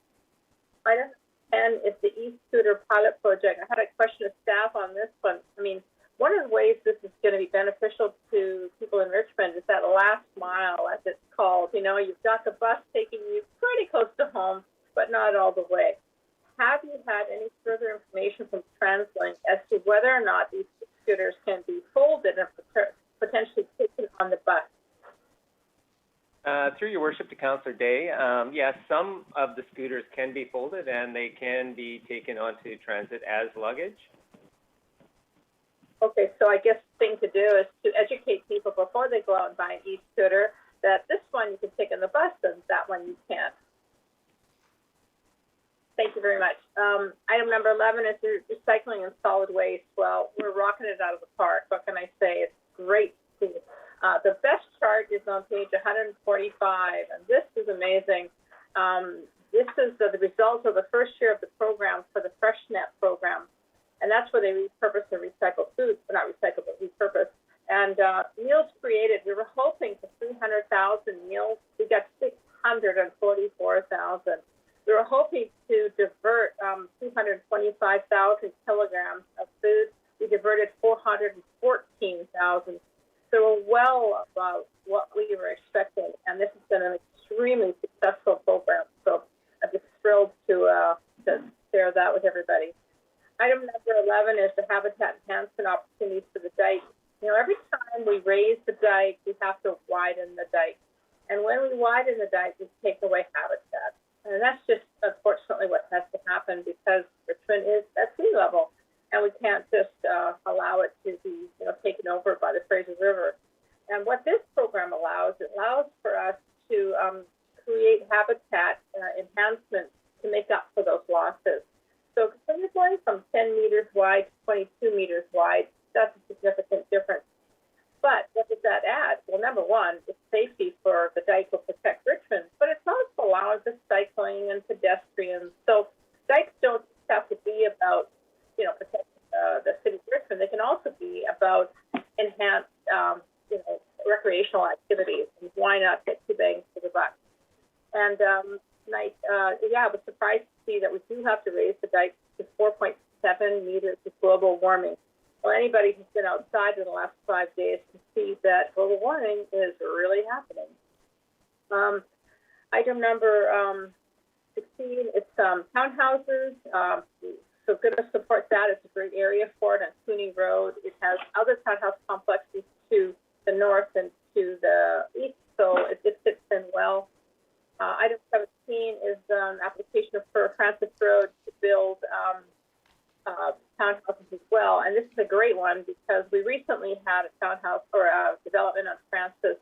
Item 10 is the East Scooter pilot project. I had a question of staff on this one. I mean, one of the ways this is going to be beneficial to people in Richmond is that last mile, as it's called. You know, you've got the bus taking you pretty close to home, but not all the way. Have you had any further information from TransLink as to whether or not these scooters can be folded and potentially taken on the bus? Through your worship to Councillor Day, yes, some of the scooters can be folded and they can be taken onto transit as luggage. Okay, so I guess the thing to do is to educate people before they go out and buy an e-scooter that this one you can take on the bus and that one you can't. Thank you very much. Item number 11 is recycling and solid waste. Well, we're rocking it out of the park. What can I say? It's great to see. The best chart is on page 145, and this is amazing. This is the result of the first year of the program for the FreshNet program, and that's where they repurpose and recycle food, well, not recycle, but repurpose. And meals created, we were hoping for 300,000 meals. We got 644,000. We were hoping to divert 225,000 kilograms of food. We diverted 414,000. So we're well above what we were expecting, and this has been an extremely successful program. So I'm just thrilled to share that with everybody. Item number 11 is the habitat enhancement opportunities for the dike. You know, every time we raise the dike, we have to widen the dike. And when we widen the dike, we take away habitat. And that's just, unfortunately, what has to happen because Richmond is at sea level. And we can't just allow it to be, taken over by the Fraser River. And what this program allows, it allows for us to create habitat enhancements to make up for those losses. So when you're going from 10 meters wide to 22 meters wide, that's a significant difference. But what does that add? Well, number one, it's safety for the dike will protect Richmond, but it's also allowing for cycling and pedestrians. So dikes don't have to be about, protecting the city of Richmond. They can also be about enhanced, recreational activities. And why not get two bangs for the buck? And I was surprised to see that we do have to raise the dike to 4.7 meters with global warming. Well, anybody who's been outside in the last 5 days can see that global warming is really happening. Item number 16, it's townhouses. So going to support that. It's a great area for it on Cooney Road. It has other townhouse complexes to the north and to the east, so it fits in well. Item 17 is an application for Francis Road to build townhouses as well. And this is a great one because we recently had a townhouse or a development on Francis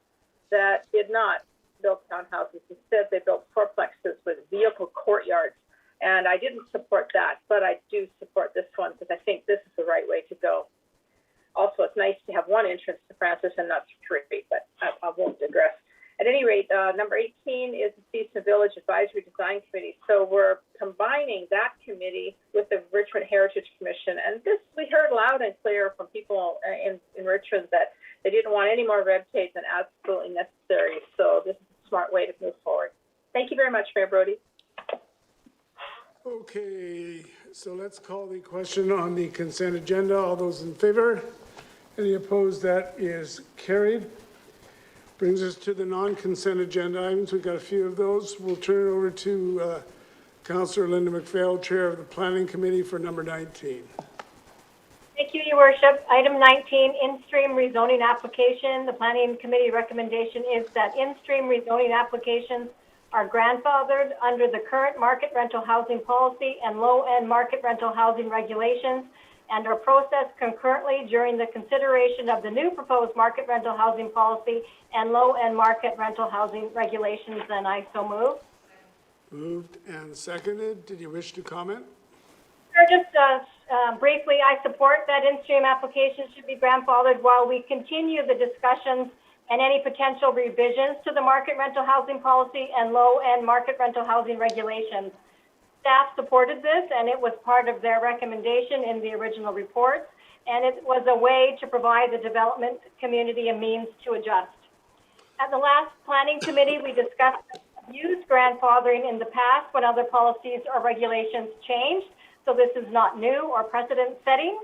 that did not build townhouses. Instead, they built fourplexes with vehicle courtyards. And I didn't support that, but I do support this one because I think this is the right way to go. Also, it's nice to have one entrance to Francis and not three, but I won't digress. At any rate, number 18 is the Season Village Advisory Design Committee. So we're combining that committee with the Richmond Heritage Commission. And this, we heard loud and clear from people in Richmond that they didn't want any more red tape than absolutely necessary. So this is a smart way to move forward. Thank you very much, Mayor Brody. Okay, so let's call the question on the consent agenda. All those in favor? Any opposed? That is carried. Brings us to the non-consent agenda items. We've got a few of those. We'll turn it over to Councillor Linda McPhail, Chair of the Planning Committee for number 19. Thank you, Your Worship. Item 19, in-stream rezoning application. The Planning Committee recommendation is that in-stream rezoning applications are grandfathered under the current market rental housing policy and low-end market rental housing regulations and are processed concurrently during the consideration of the new proposed market rental housing policy and low-end market rental housing regulations, and I so move. Moved and seconded. Did you wish to comment? Just briefly, I support that in-stream applications should be grandfathered while we continue the discussions and any potential revisions to the market rental housing policy and low-end market rental housing regulations. Staff supported this, and it was part of their recommendation in the original report, and it was a way to provide the development community a means to adjust. At the last Planning Committee, we discussed used grandfathering in the past when other policies or regulations changed, so this is not new or precedent setting.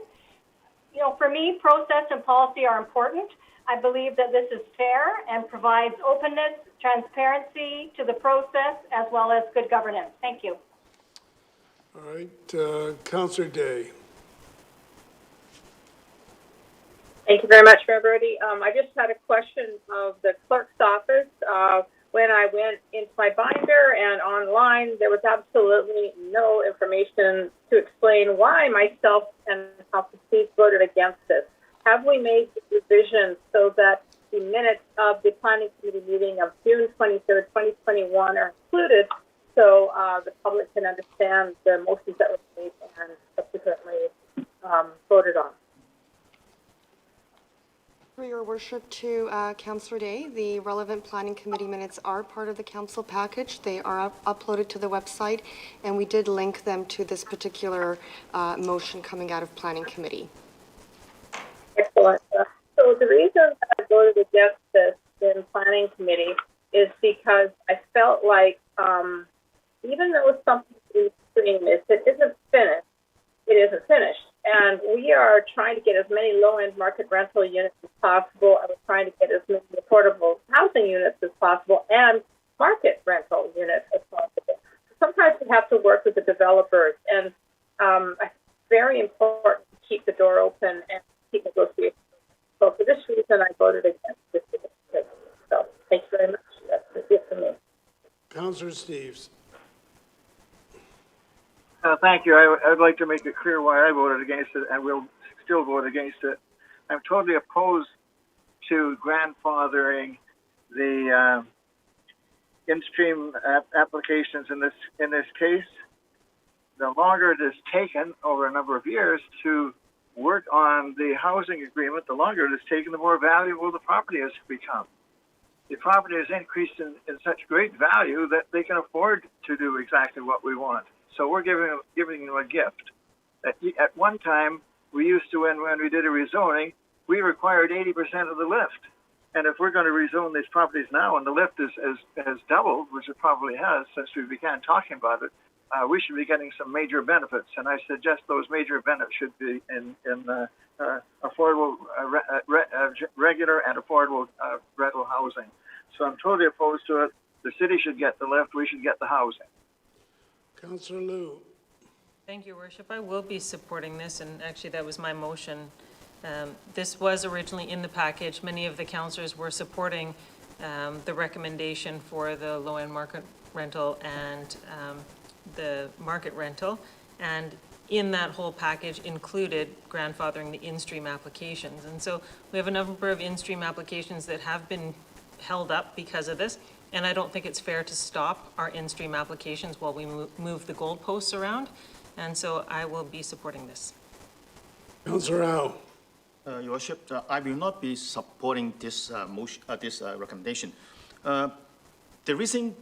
For me, process and policy are important. I believe that this is fair and provides openness, transparency to the process, as well as good governance. Thank you. All right, Councillor Day. Thank you very much, Member Brody. I just had a question of the clerk's office. When I went into my binder and online, there was absolutely no information to explain why myself and Council Steve voted against this. Have we made the revision so that the minutes of the Planning Committee meeting of June 23rd, 2021 are included so the public can understand the motions that were made and subsequently voted on? For your worship to Councillor Day, the relevant planning committee minutes are part of the council package. They are uploaded to the website, and we did link them to this particular motion coming out of planning committee. Excellent. So the reason that I voted against this in planning committee is because I felt like even though something extreme is it isn't finished, it isn't finished. And we are trying to get as many low-end market rental units as possible, and we're trying to get as many affordable housing units as possible and market rental units as possible. Sometimes we have to work with the developers, and it's very important to keep the door open and keep negotiations. So for this reason, I voted against this. So thank you very much. That's it for me. Councillor Steves. Thank you. I'd like to make it clear why I voted against it and will still vote against it. I'm totally opposed to grandfathering the in-stream applications in this case. The longer it is taken over a number of years to work on the housing agreement, the longer it is taken, the more valuable the property has become. The property has increased in such great value that they can afford to do exactly what we want. So we're giving them a gift. At one time, we used to, when we did a rezoning, we required 80% of the lift. And if we're going to rezone these properties now and the lift has doubled, which it probably has since we began talking about it, we should be getting some major benefits. And I suggest those major benefits should be in affordable, regular and affordable rental housing. So I'm totally opposed to it. The city should get the lift. We should get the housing. Councillor Liu. Thank you, Worship. I will be supporting this, and actually that was my motion. This was originally in the package. Many of the councillors were supporting the recommendation for the low-end market rental and the market rental. And in that whole package included grandfathering the in-stream applications. And so we have a number of in-stream applications that have been held up because of this. And I don't think it's fair to stop our in-stream applications while we move the goalposts around. And so I will be supporting this. Councillor Au. Your Worship, I will not be supporting this motion, this recommendation. The reason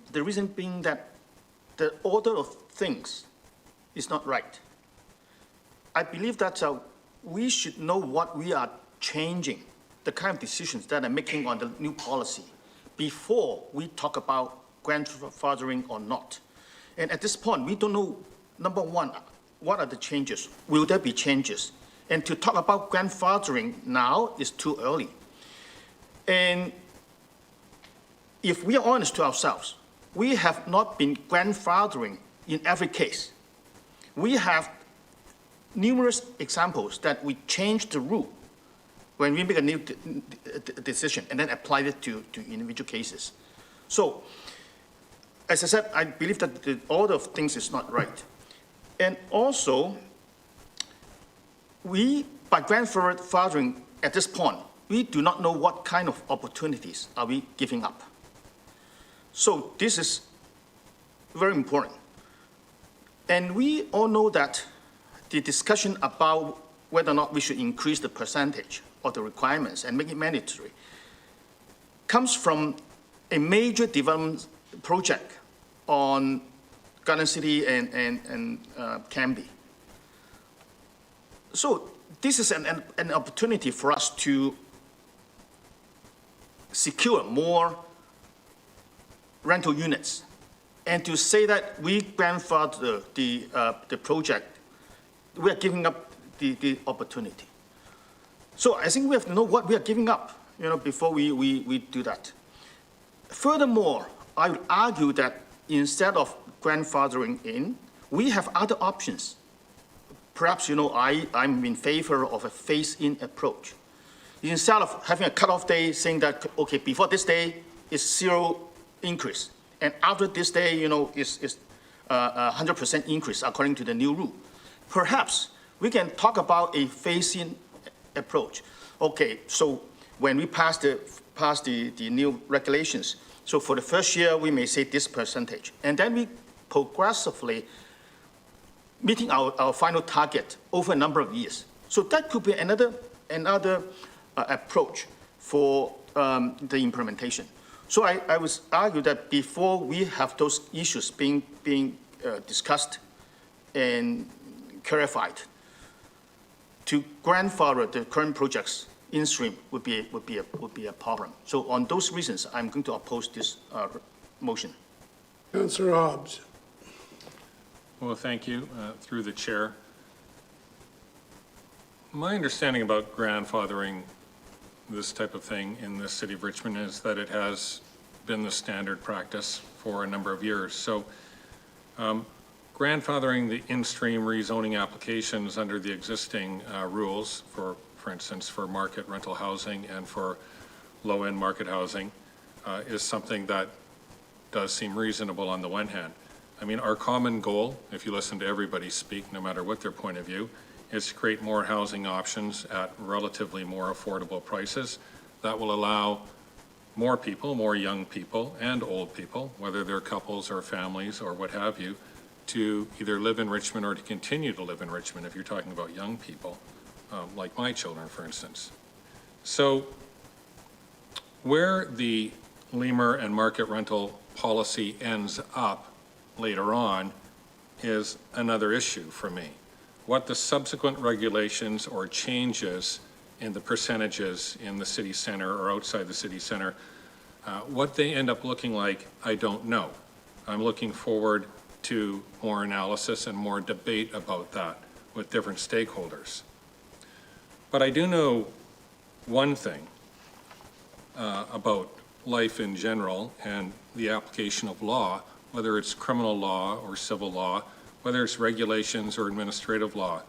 being that the order of things is not right. I believe that we should know what we are changing, the kind of decisions that are making on the new policy, before we talk about grandfathering or not. And at this point, we don't know, number one, what are the changes? Will there be changes? And to talk about grandfathering now is too early. And if we are honest to ourselves, we have not been grandfathering in every case. We have numerous examples that we change the rule when we make a new decision and then apply it to individual cases. So, as I said, I believe that the order of things is not right. And also, by grandfathering at this point, we do not know what kind of opportunities are we giving up. So this is very important. And we all know that the discussion about whether or not we should increase the percentage of the requirements and make it mandatory comes from a major development project on Garden City and Canby. So this is an opportunity for us to secure more rental units and to say that we grandfather the project. We are giving up the opportunity. So I think we have to know what we are giving up, before we do that. Furthermore, I would argue that instead of grandfathering in, we have other options. Perhaps, I'm in favor of a phase-in approach. Instead of having a cutoff day saying that, okay, before this day is 0 increase, and after this day, is 100% increase according to the new rule. Perhaps we can talk about a phase-in approach. Okay, so when we pass the new regulations, so for the first year, we may say this percentage, and then we progressively meeting our final target over a number of years. So that could be another approach for the implementation. So I would argue that before we have those issues being discussed and clarified, to grandfather the current projects in stream would be a problem. So on those reasons, I'm going to oppose this motion. Councillor Hobbs. Well, thank you, through the chair. My understanding about grandfathering this type of thing in the city of Richmond is that it has been the standard practice for a number of years. So grandfathering the in-stream rezoning applications under the existing rules, for instance, for market rental housing and for low-end market housing, is something that does seem reasonable on the one hand. I mean, our common goal, if you listen to everybody speak, no matter what their point of view, is to create more housing options at relatively more affordable prices that will allow more people, more young people and old people, whether they're couples or families or what have you, to either live in Richmond or to continue to live in Richmond if you're talking about young people, like my children, for instance. So where the lemur and market rental policy ends up later on is another issue for me. What the subsequent regulations or changes in the percentages in the city center or outside the city center, what they end up looking like, I don't know. I'm looking forward to more analysis and more debate about that with different stakeholders. But I do know one thing about life in general and the application of law, whether it's criminal law or civil law, whether it's regulations or administrative law.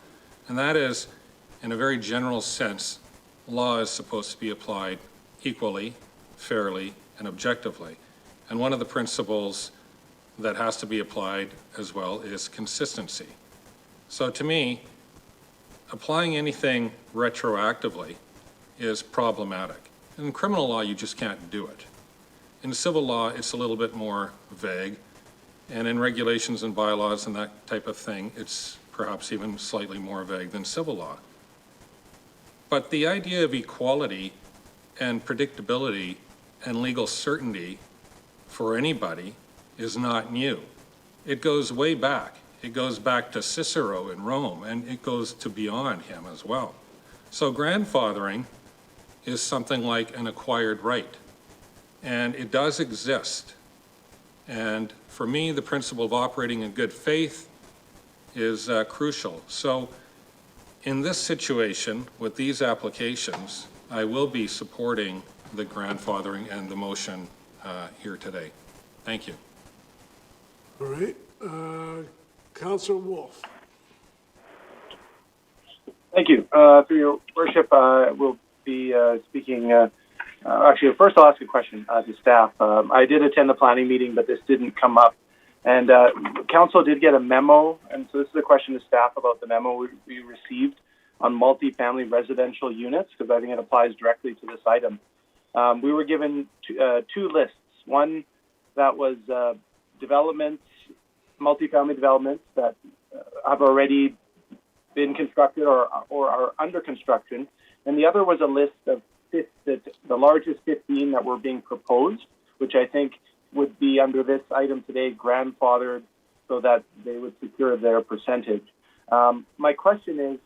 And that is, in a very general sense, law is supposed to be applied equally, fairly, and objectively. And one of the principles that has to be applied as well is consistency. So to me, applying anything retroactively is problematic. In criminal law, you just can't do it. In civil law, it's a little bit more vague. And in regulations and bylaws and that type of thing, it's perhaps even slightly more vague than civil law. But the idea of equality and predictability and legal certainty for anybody is not new. It goes way back. It goes back to Cicero in Rome, and it goes to beyond him as well. So grandfathering is something like an acquired right, and it does exist. And for me, the principle of operating in good faith is crucial. So in this situation, with these applications, I will be supporting the grandfathering and the motion here today. Thank you. All right. Councillor Wolf. Thank you. Through your worship, we'll be speaking. Actually, first I'll ask a question to staff. I did attend the planning meeting, but this didn't come up. And council did get a memo, and so this is a question to staff about the memo we received on multifamily residential units, because I think it applies directly to this item. We were given two lists. One that was developments, multifamily developments that have already been constructed or are under construction, and the other was a list of the largest 15 that were being proposed, which I think would be under this item today grandfathered so that they would secure their percentage. My question is,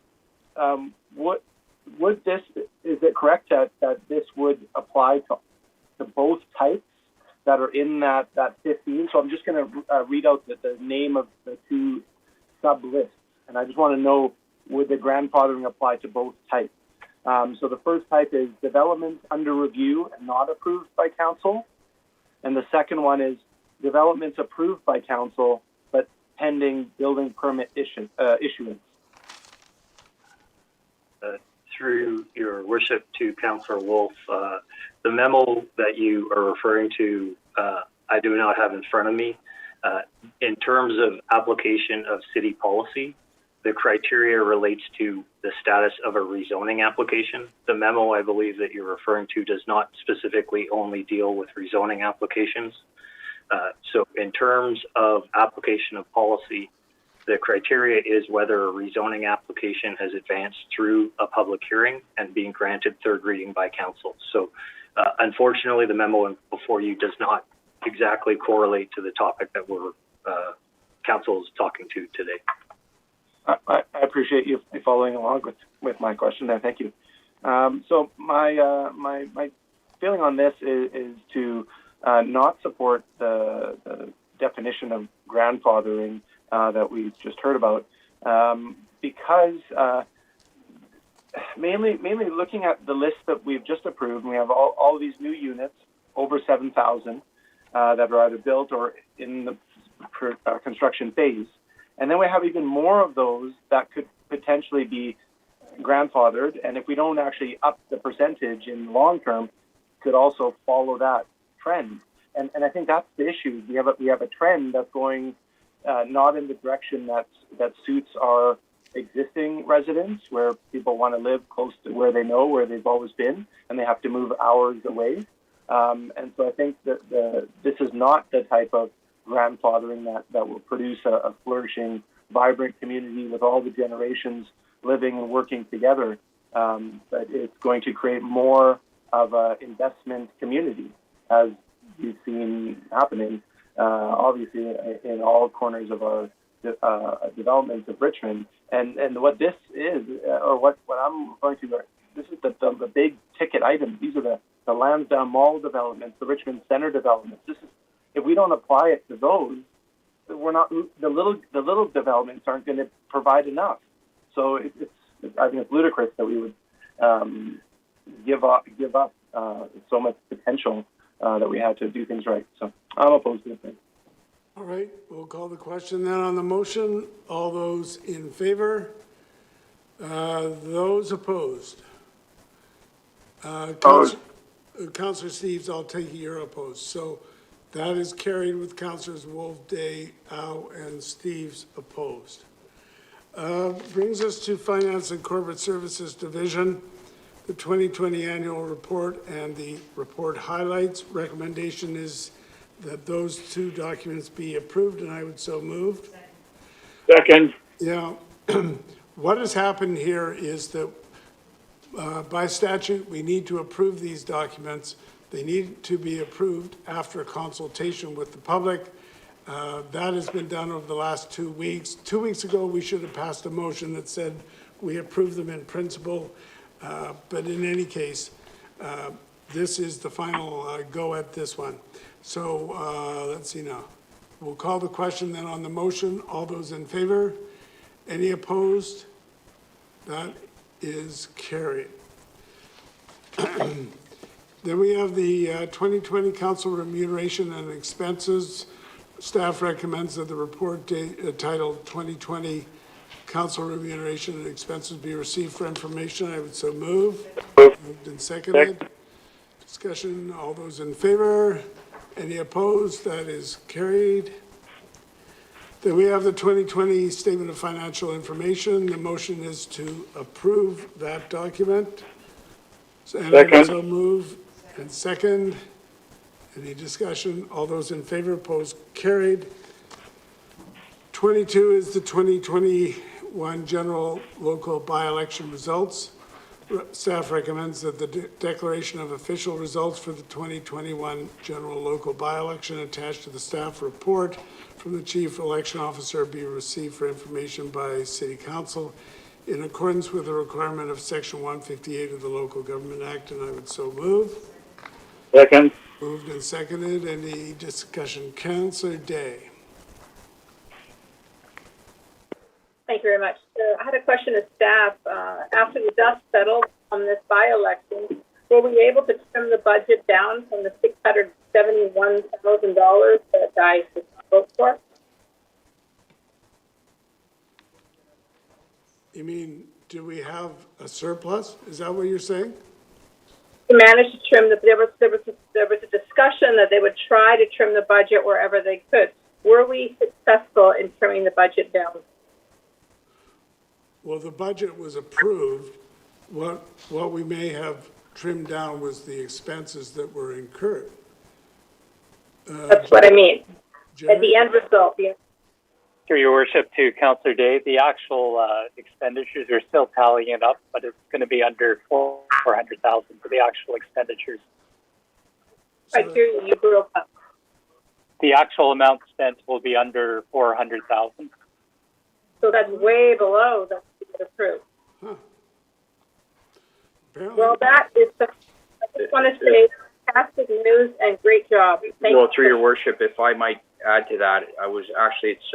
is it correct that this would apply to both types that are in that 15? So I'm just going to read out the name of the two sub-lists, and I just want to know, would the grandfathering apply to both types? So the first type is development under review and not approved by council. And the second one is developments approved by council, but pending building permit issuance. Through your worship to Councillor Wolf, the memo that you are referring to, I do not have in front of me. In terms of application of city policy, the criteria relates to the status of a rezoning application. The memo I believe that you're referring to does not specifically only deal with rezoning applications. So in terms of application of policy, the criteria is whether a rezoning application has advanced through a public hearing and being granted third reading by council. So unfortunately, the memo before you does not exactly correlate to the topic that we're council is talking to today. I appreciate you following along with my question there. Thank you. So my feeling on this is to not support the definition of grandfathering that we just heard about, because mainly looking at the list that we've just approved, and we have all these new units, over 7,000, that are either built or in the construction phase. And then we have even more of those that could potentially be grandfathered, and if we don't actually up the percentage in the long term, could also follow that trend. And I think that's the issue. We have a trend that's going not in the direction that suits our existing residents, where people want to live close to where they know, where they've always been, and they have to move hours away. And so I think that this is not the type of grandfathering that will produce a flourishing, vibrant community with all the generations living and working together. But it's going to create more of an investment community, as we've seen happening, obviously, in all corners of our developments of Richmond. And what this is, or what I'm referring to, this is the big ticket items. These are the Lansdowne Mall developments, the Richmond Center developments. This is, if we don't apply it to those, we're not, the little developments aren't going to provide enough. So I think it's ludicrous that we would give up so much potential that we had to do things right. So I'm opposed to it. All right, we'll call the question then on the motion. All those in favor? Those opposed? Councillor Steves, I'll take it you're opposed. So that is carried with Councillors Wolf, Day, Au, and Steves opposed. Brings us to Finance and Corporate Services Division, the 2020 annual report and the report highlights. Recommendation is that those two documents be approved, and I would so move. Second. Yeah. What has happened here is that by statute, we need to approve these documents. They need to be approved after consultation with the public. That has been done over the last 2 weeks. 2 weeks ago, we should have passed a motion that said we approve them in principle. But in any case, this is the final go at this one. So let's see now. We'll call the question then on the motion. All those in favor? Any opposed? That is carried. Then we have the 2020 Council Remuneration and Expenses. Staff recommends that the report titled 2020 Council Remuneration and Expenses be received for information. I would so move. Moved and seconded. Discussion. All those in favor? Any opposed? That is carried. Then we have the 2020 Statement of Financial Information. The motion is to approve that document. And I would so move and second. Any discussion? All those in favor? Opposed? Carried. 22 is the 2021 general local by-election results. Staff recommends that the declaration of official results for the 2021 general local by-election attached to the staff report from the Chief Election Officer be received for information by City Council in accordance with the requirement of Section 158 of the Local Government Act, and I would so move. Second. Moved and seconded. Any discussion? Councillor Day. Thank you very much. I had a question of staff. After the dust settled from this by-election, were we able to trim the budget down from the $671,000 that I vote for? You mean, do we have a surplus? Is that what you're saying? We managed to trim there was a discussion that they would try to trim the budget wherever they could. Were we successful in trimming the budget down? Well, the budget was approved. What we may have trimmed down was the expenses that were incurred. That's what I mean. Jerry? At the end result, Through your worship to Councillor Day, the actual expenditures are still tallying it up, but it's going to be under 400,000 for the actual expenditures. I hear you. You broke up. The actual amount spent will be under 400,000. So that's way below that's approved. Huh. Well, that is. I just want to say, fantastic news and great job. Thank Well, you. through your worship, if I might add to that, it's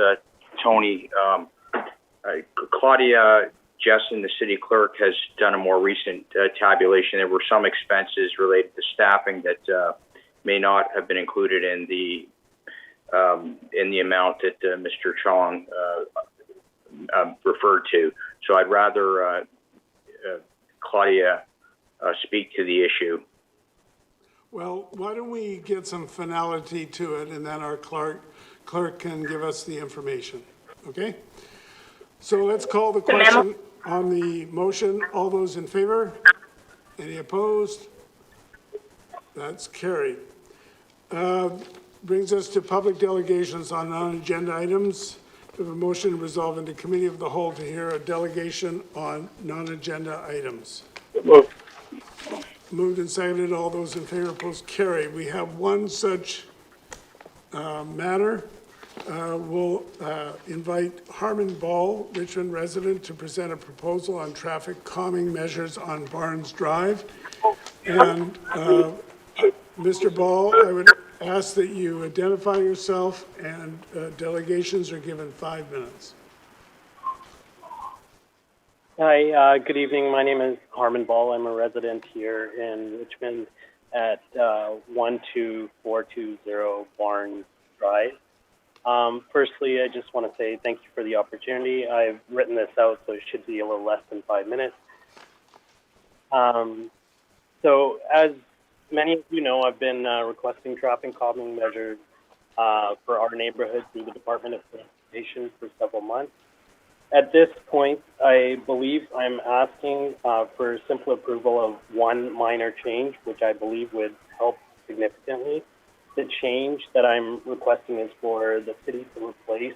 Tony. Claudia Jessen, the city clerk, has done a more recent tabulation. There were some expenses related to staffing that may not have been included in the amount that Mr. Chong referred to. So I'd rather Claudia speak to the issue. Well, why don't we get some finality to it, and then our clerk can give us the information, okay? So let's call the question on the motion. All those in favor? Any opposed? That's carried. Brings us to public delegations on non-agenda items. We have a motion to resolve into committee of the whole to hear a delegation on non-agenda items. Move. Moved and seconded. All those in favor, opposed, carried. We have one such matter. We'll invite Harmon Ball, Richmond resident, to present a proposal on traffic calming measures on Barnes Drive. And Mr. Ball, I would ask that you identify yourself, and delegations are given 5 minutes. Hi, good evening. My name is Harmon Ball. I'm a resident here in Richmond at 12420 Barnes Drive. Firstly, I just want to say thank you for the opportunity. I've written this out, so it should be a little less than 5 minutes. So as many of you know, I've been requesting traffic calming measures for our neighborhood through the Department of Transportation for several months. At this point, I believe I'm asking for simple approval of one minor change, which I believe would help significantly. The change that I'm requesting is for the city to replace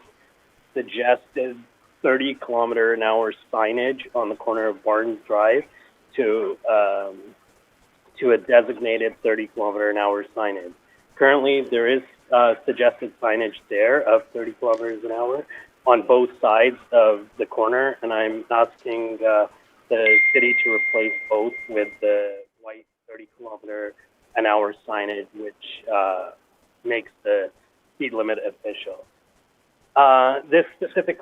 suggested 30-kilometer-an-hour signage on the corner of Barnes Drive to a designated 30-kilometer-an-hour signage. Currently, there is suggested signage there of 30 kilometers an hour on both sides of the corner, and I'm asking the city to replace both with the white 30-kilometer-an-hour signage, which makes the speed limit official. This specific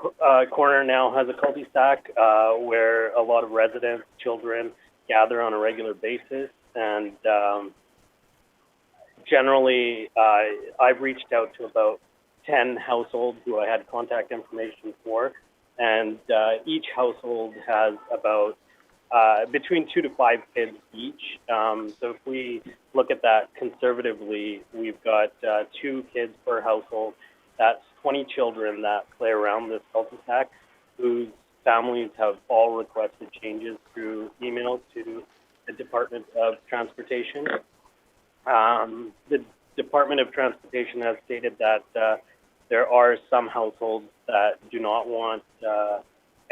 corner now has a cul-de-sac where a lot of residents, children gather on a regular basis, and generally I've reached out to about 10 households who I had contact information for, and each household has about between 2 to 5 kids each. So if we look at that conservatively, we've got 2 kids per household. That's 20 children that play around this cul-de-sac, whose families have all requested changes through email to the Department of Transportation. The Department of Transportation has stated that there are some households that do not want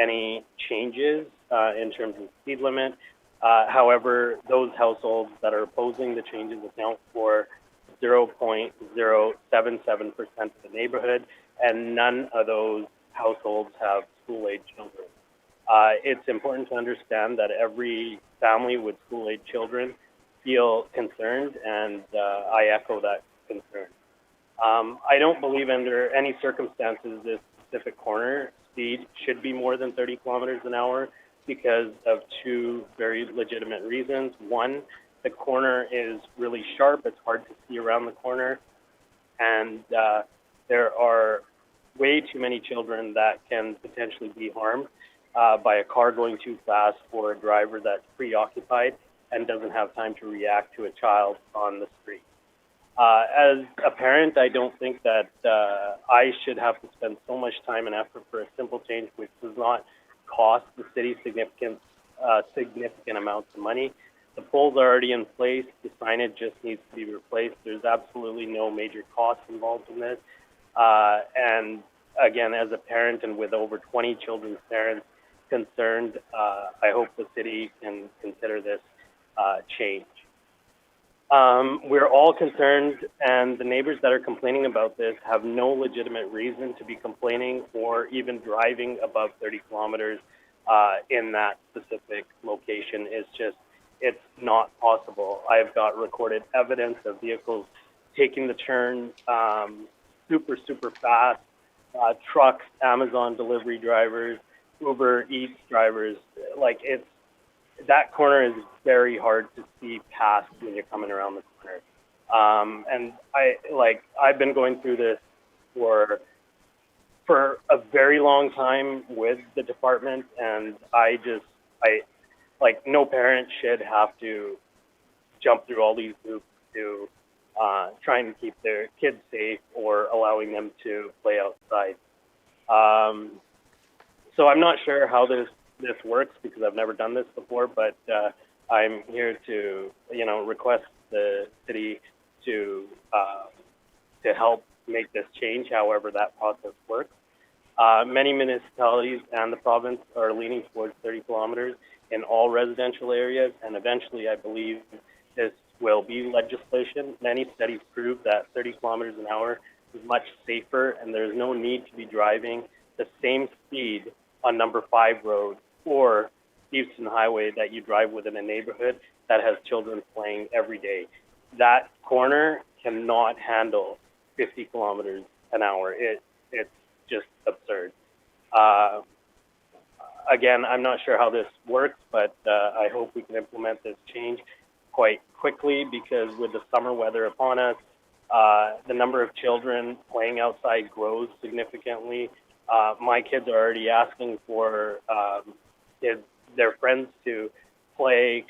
any changes in terms of speed limit. However, those households that are opposing the changes account for 0.077% of the neighborhood, and none of those households have school-age children. It's important to understand that every family with school-age children feel concerned, and I echo that concern. I don't believe under any circumstances this specific corner speed should be more than 30 kilometers an hour. because of two very legitimate reasons. One, the corner is really sharp. It's hard to see around the corner. And there are way too many children that can potentially be harmed by a car going too fast or a driver that's preoccupied and doesn't have time to react to a child on the street. As a parent, I don't think that I should have to spend so much time and effort for a simple change which does not cost the city significant amounts of money. The poles are already in place. The signage just needs to be replaced. There's absolutely no major cost involved in this. And again, as a parent and with over 20 children's parents concerned, I hope the city can consider this change. We're all concerned, and the neighbors that are complaining about this have no legitimate reason to be complaining or even driving above 30 kilometers in that specific location. It's not possible. I've got recorded evidence of vehicles taking the turn super fast, trucks, Amazon delivery drivers, Uber Eats drivers. Like, that corner is very hard to see past when you're coming around the corner. And I've been going through this for a very long time with the department, and no parent should have to jump through all these hoops to try and keep their kids safe or allowing them to play outside. So I'm not sure how this works because I've never done this before, but I'm here to, request the city to help make this change, however that process works. Many municipalities and the province are leaning towards 30 kilometers in all residential areas, and eventually I believe this will be legislation. Many studies prove that 30 kilometers an hour is much safer, and there's no need to be driving the same speed on number 5 road or Houston Highway that you drive within a neighborhood that has children playing every day. That corner cannot handle 50 kilometers an hour. It's just absurd. Again, I'm not sure how this works, but I hope we can implement this change quite quickly because with the summer weather upon us, the number of children playing outside grows significantly. My kids are already asking for their friends to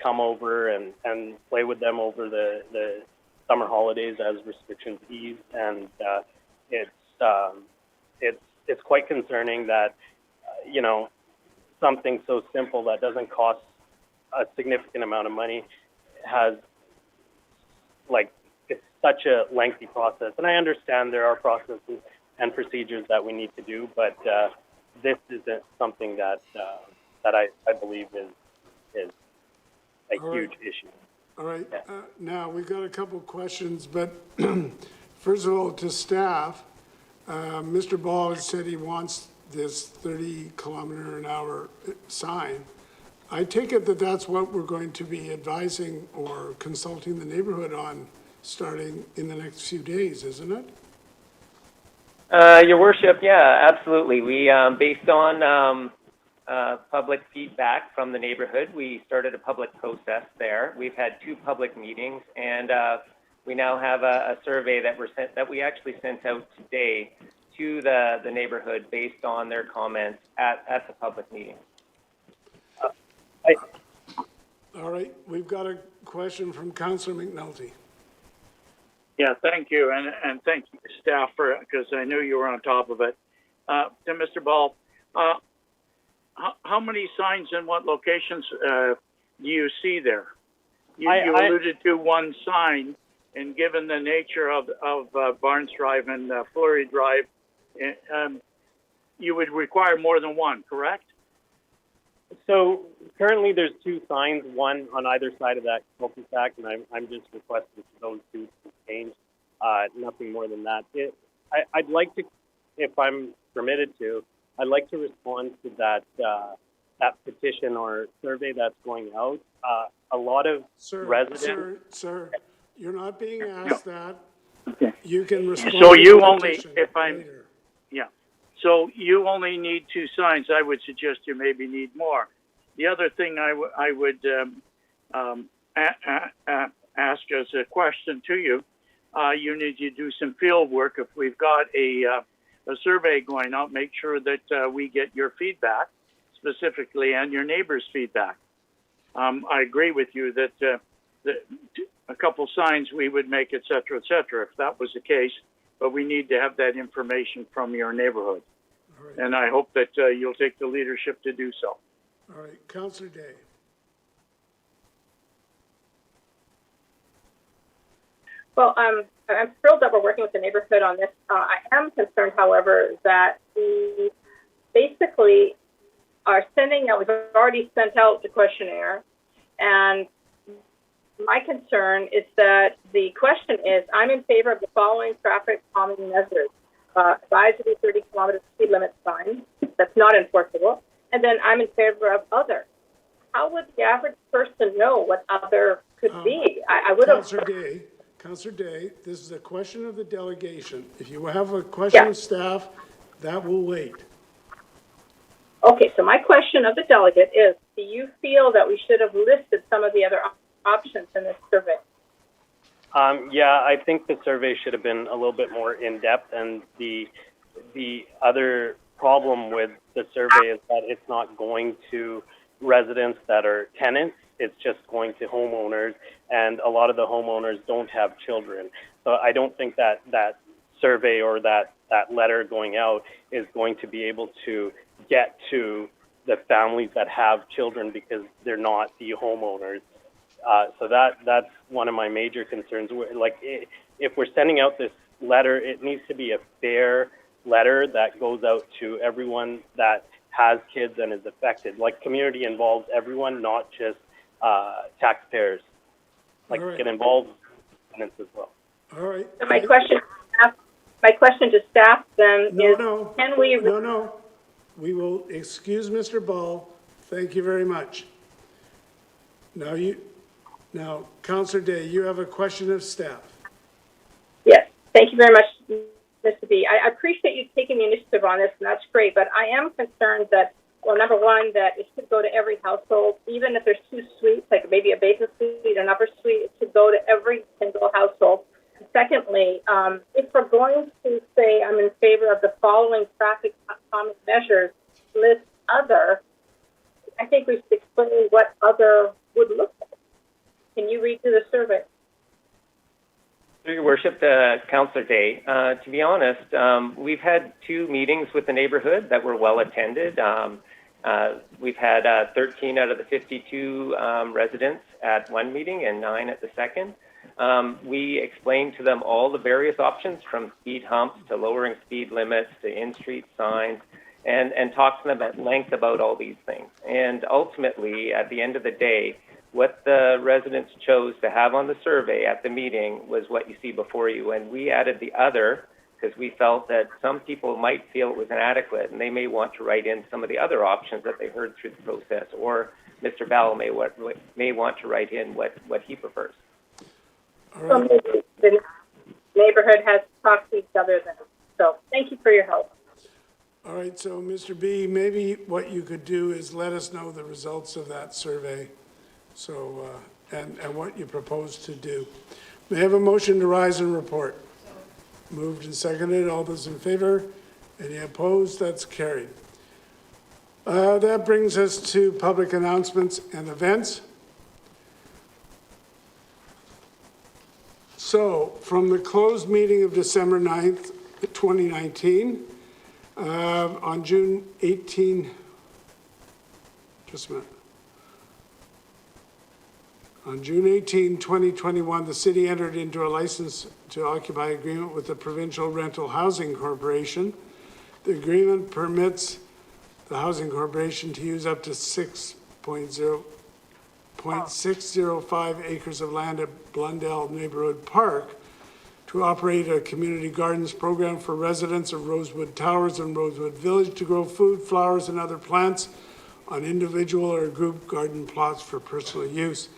come over and play with them over the summer holidays as restrictions ease, and it's quite concerning that something so simple that doesn't cost a significant amount of money it's such a lengthy process. And I understand there are processes and procedures that we need to do, but this isn't something that I believe is a huge issue. All right. Now, we've got a couple questions, but first of all, to staff, Mr. Ball has said he wants this 30-kilometer-an-hour sign. I take it that that's what we're going to be advising or consulting the neighborhood on starting in the next few days, isn't it? Your Worship, yeah, absolutely. We, based on public feedback from the neighborhood, we started a public process there. We've had 2 public meetings, and we now have a survey that we actually sent out today to the neighborhood based on their comments at the public meeting. All right, we've got a question from Councillor McNulty. Yeah, thank you, and thank you, staff, because I knew you were on top of it. To Mr. Ball, how many signs in what locations do you see there? You alluded to one sign, and given the nature of Barnes Drive and Fleury Drive, you would require more than one, correct? So currently there's 2 signs, one on either side of that cul-de-sac, and I'm just requesting for those 2 to change, nothing more than that. I'd like to, if I'm permitted to, I'd like to respond to that petition or survey that's going out. A lot of residents... Sir, you're not being asked that. Okay. You can respond So to you the only, petition if I'm, later. yeah. So you only need 2 signs. I would suggest you maybe need more. The other thing I would ask as a question to you, you need to do some field work. If we've got a survey going out, make sure that we get your feedback specifically and your neighbors' feedback. I agree with you that a couple signs we would make, et cetera, if that was the case, but we need to have that information from your neighborhood. Right. And I hope that you'll take the leadership to do so. All right, Councillor Day. Well, I'm thrilled that we're working with the neighborhood on this. I am concerned, however, that we basically are sending out, we've already sent out the questionnaire, and my concern is that the question is, I'm in favor of the following traffic calming measures. Advisory 30-kilometer speed limit sign, that's not enforceable, and then I'm in favor of other. How would the average person know what other could be? I would have... Councillor Day, this is a question of the delegation. If you have a question of staff, that will wait. Okay, so my question of the delegate is, do you feel that we should have listed some of the other options in this survey? Yeah, I think the survey should have been a little bit more in-depth, and the other problem with the survey is that it's not going to residents that are tenants, it's just going to homeowners, and a lot of the homeowners don't have children. So I don't think that that survey or that letter going out is going to be able to get to the families that have children because they're not the homeowners. So that's one of my major concerns. Like, if we're sending out this letter, it needs to be a fair letter that goes out to everyone that has kids and is affected. Like, community involves everyone, not just taxpayers. Like, it involves tenants as well. All right. So my question to staff then is, can we... No. We will excuse Mr. Ball. Thank you very much. Now, Councillor Day, you have a question of staff. Yes, thank you very much, Mr. B. I appreciate you taking the initiative on this, and that's great, but I am concerned that, well, number one, that it should go to every household, even if there's two suites, like maybe a basement suite, an upper suite, it should go to every single household. And secondly, if we're going to say I'm in favor of the following traffic calming measures, list other, I think we should explain what other would look like. Can you read through the survey? Through your worship, Councillor Day, to be honest, we've had 2 meetings with the neighborhood that were well attended. We've had 13 out of the 52 residents at one meeting and 9 at the second. We explained to them all the various options, from speed humps to lowering speed limits to in-street signs, and talked to them at length about all these things. And ultimately, at the end of the day, what the residents chose to have on the survey at the meeting was what you see before you. And we added the other because we felt that some people might feel it was inadequate, and they may want to write in some of the other options that they heard through the process, or Mr. Bell may want to write in what he prefers. So maybe the neighborhood has talked to each other then. So thank you for your help. All right, so Mr. B, maybe what you could do is let us know the results of that survey, so and what you propose to do. May I have a motion to rise and report? Moved and seconded. All those in favor? Any opposed? That's carried. That brings us to public announcements and events. So, from the closed meeting of December 9th, 2019, on June 18, just a minute. On June 18, 2021, the city entered into a license to occupy agreement with the Provincial Rental Housing Corporation. The agreement permits the Housing Corporation to use up to 6.605 acres of land at Blundell Neighborhood Park to operate a community gardens program for residents of Rosewood Towers and Rosewood Village to grow food, flowers, and other plants on individual or group garden plots for personal use.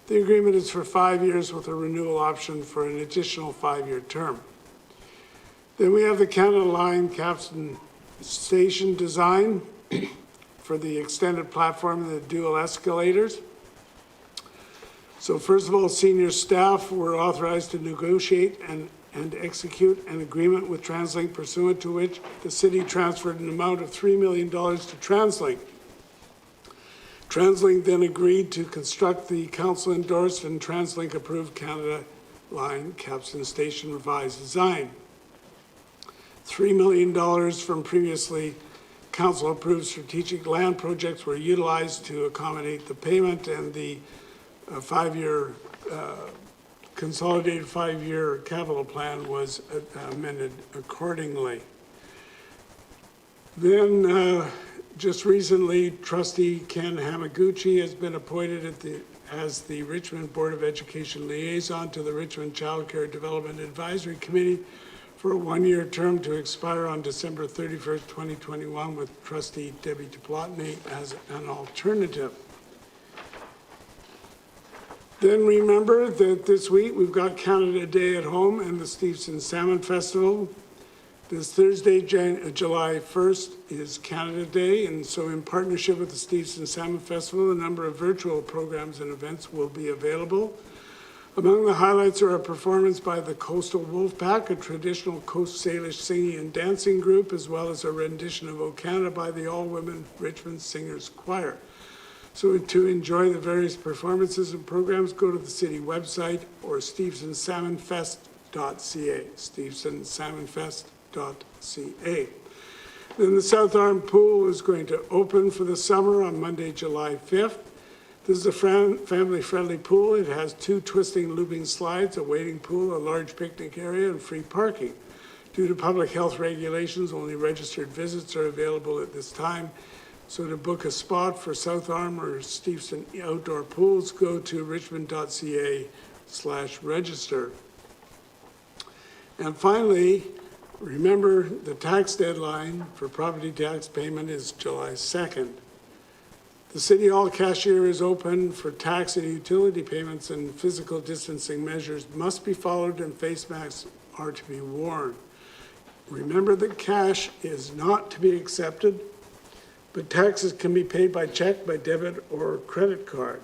The agreement is for 5 years with a renewal option for an additional 5-year term. Then we have the Canada Line Capstan Station design. for the extended platform and the dual escalators. So first of all, senior staff were authorized to negotiate and execute an agreement with TransLink pursuant to which the city transferred an amount of $3 million to TransLink. TransLink then agreed to construct the council-endorsed and TransLink-approved Canada Line Capstan Station revised design. $3 million from previously council-approved strategic land projects were utilized to accommodate the payment, and the consolidated five-year capital plan was amended accordingly. Then, just recently, Trustee Ken Hamaguchi has been appointed as the Richmond Board of Education Liaison to the Richmond Child Care Development Advisory Committee for a one-year term to expire on December 31st, 2021, with Trustee Debbie Duplotney as an alternative. Then remember that this week we've got Canada Day at Home and the Stevenson Salmon Festival. This Thursday, July 1st, is Canada Day, and so in partnership with the Stevenson Salmon Festival, a number of virtual programs and events will be available. Among the highlights are a performance by the Coastal Wolfpack, a traditional Coast Salish singing and dancing group, as well as a rendition of O Canada by the all-women Richmond Singers Choir. So to enjoy the various performances and programs, go to the city website or stevensonsalmonfest.ca, stevensonsalmonfest.ca. Then the South Arm Pool is going to open for the summer on Monday, July 5th. This is a family-friendly pool. It has 2 twisting looping slides, a wading pool, a large picnic area, and free parking. Due to public health regulations, only registered visits are available at this time. So to book a spot for South Arm or Stevenson outdoor pools, go to richmond.ca/register. And finally, remember the tax deadline for property tax payment is July 2nd. The City Hall cashier is open for tax and utility payments, and physical distancing measures must be followed and face masks are to be worn. Remember that cash is not to be accepted, but taxes can be paid by check, by debit, or credit card.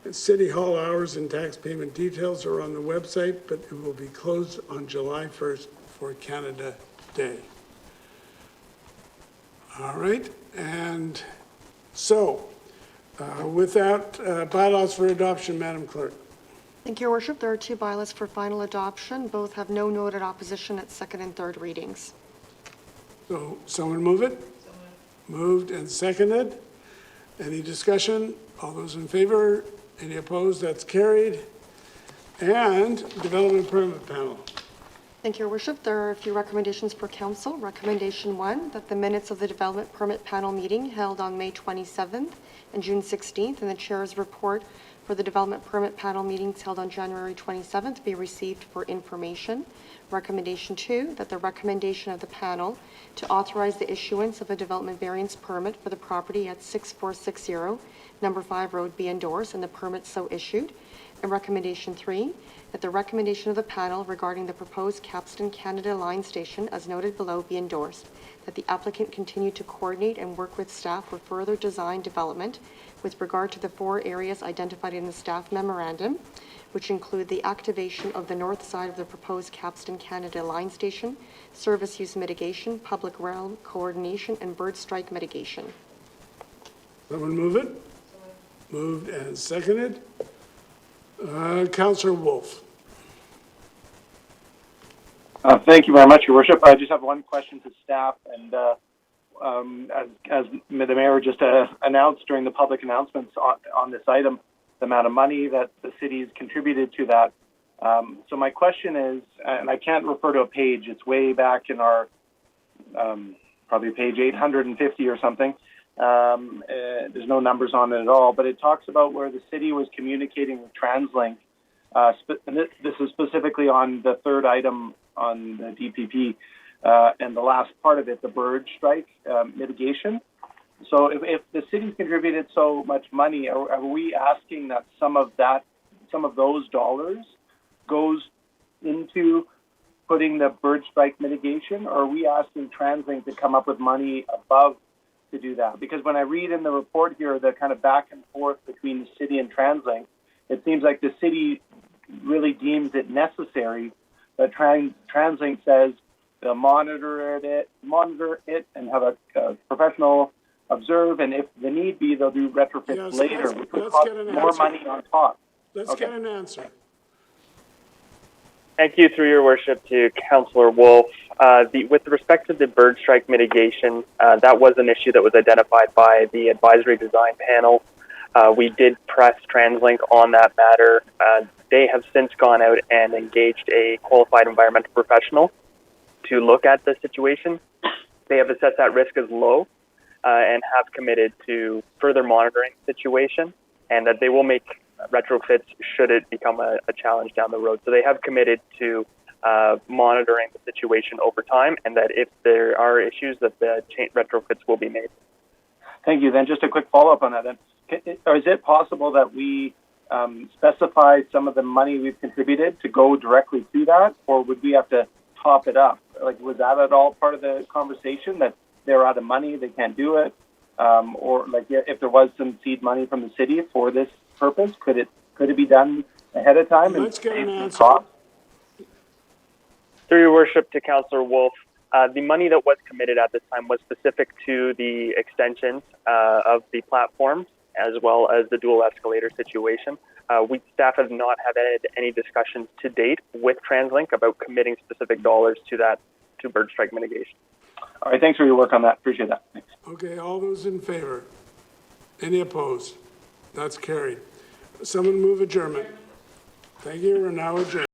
And City Hall hours and tax payment details are on the website, but it will be closed on July 1st for Canada Day. All right, and so with that, bylaws for adoption, Madam Clerk. Thank you, Your Worship. There are 2 bylaws for final adoption. Both have no noted opposition at second and third readings. So someone move it? Moved and seconded. Any discussion? All those in favor? Any opposed? That's carried. And Development Permit Panel. Thank you, Your Worship. There are a few recommendations for Council. Recommendation 1, that the minutes of the Development Permit Panel meeting held on May 27th and June 16th and the Chair's report for the Development Permit Panel meetings held on January 27th be received for information. Recommendation 2, that the recommendation of the panel to authorize the issuance of a development variance permit for the property at 6460 Number 5 Road be endorsed and the permit so issued. And recommendation 3, that the recommendation of the panel regarding the proposed Capstan Canada Line Station as noted below be endorsed, that the applicant continue to coordinate and work with staff for further design development with regard to the 4 areas identified in the staff memorandum, which include the activation of the north side of the proposed Capstan Canada Line Station, service use mitigation, public realm coordination, and bird strike mitigation. Someone move it? Moved and seconded. Councillor Wolf. Thank you very much, Your Worship. I just have one question to staff, and as the Mayor just announced during the public announcements on this item, the amount of money that the city's contributed to that. So my question is, and I can't refer to a page, it's way back in our, probably page 850 or something. There's no numbers on it at all, but it talks about where the city was communicating with TransLink. And this is specifically on the third item on the DPP, and the last part of it, the bird strike mitigation. So if the city's contributed so much money, are we asking that some of those dollars goes into putting the bird strike mitigation, or are we asking TransLink to come up with money above to do that? Because when I read in the report here the kind of back and forth between the city and TransLink, it seems like the city really deems it necessary, but TransLink says they'll monitor it and have a professional observe, and if the need be, they'll do retrofits later, which would cost more money on top. Let's get an answer. Thank you, through your worship, to Councillor Wolf. With respect to the bird strike mitigation, that was an issue that was identified by the advisory design panel. We did press TransLink on that matter. They have since gone out and engaged a qualified environmental professional to look at the situation. They have assessed that risk as low and have committed to further monitoring the situation, and that they will make retrofits should it become a challenge down the road. So they have committed to monitoring the situation over time, and that if there are issues, that the retrofits will be made. Thank you. Then just a quick follow-up on that. Then, is it possible that we specify some of the money we've contributed to go directly to that, or would we have to top it up? Like, was that at all part of the conversation, that they're out of money, they can't do it? Or like, if there was some seed money from the city for this purpose, could it be done ahead of time? Let's get an answer. Through your worship, to Councillor Wolf, the money that was committed at this time was specific to the extensions of the platforms, as well as the dual escalator situation. Staff has not had any discussions to date with TransLink about committing specific dollars to that, to bird strike mitigation. All right, thanks for your work on that. Appreciate that. Thanks. Okay, all those in favor? Any opposed? That's carried. Someone move adjournment. Thank you. We're now adjourned.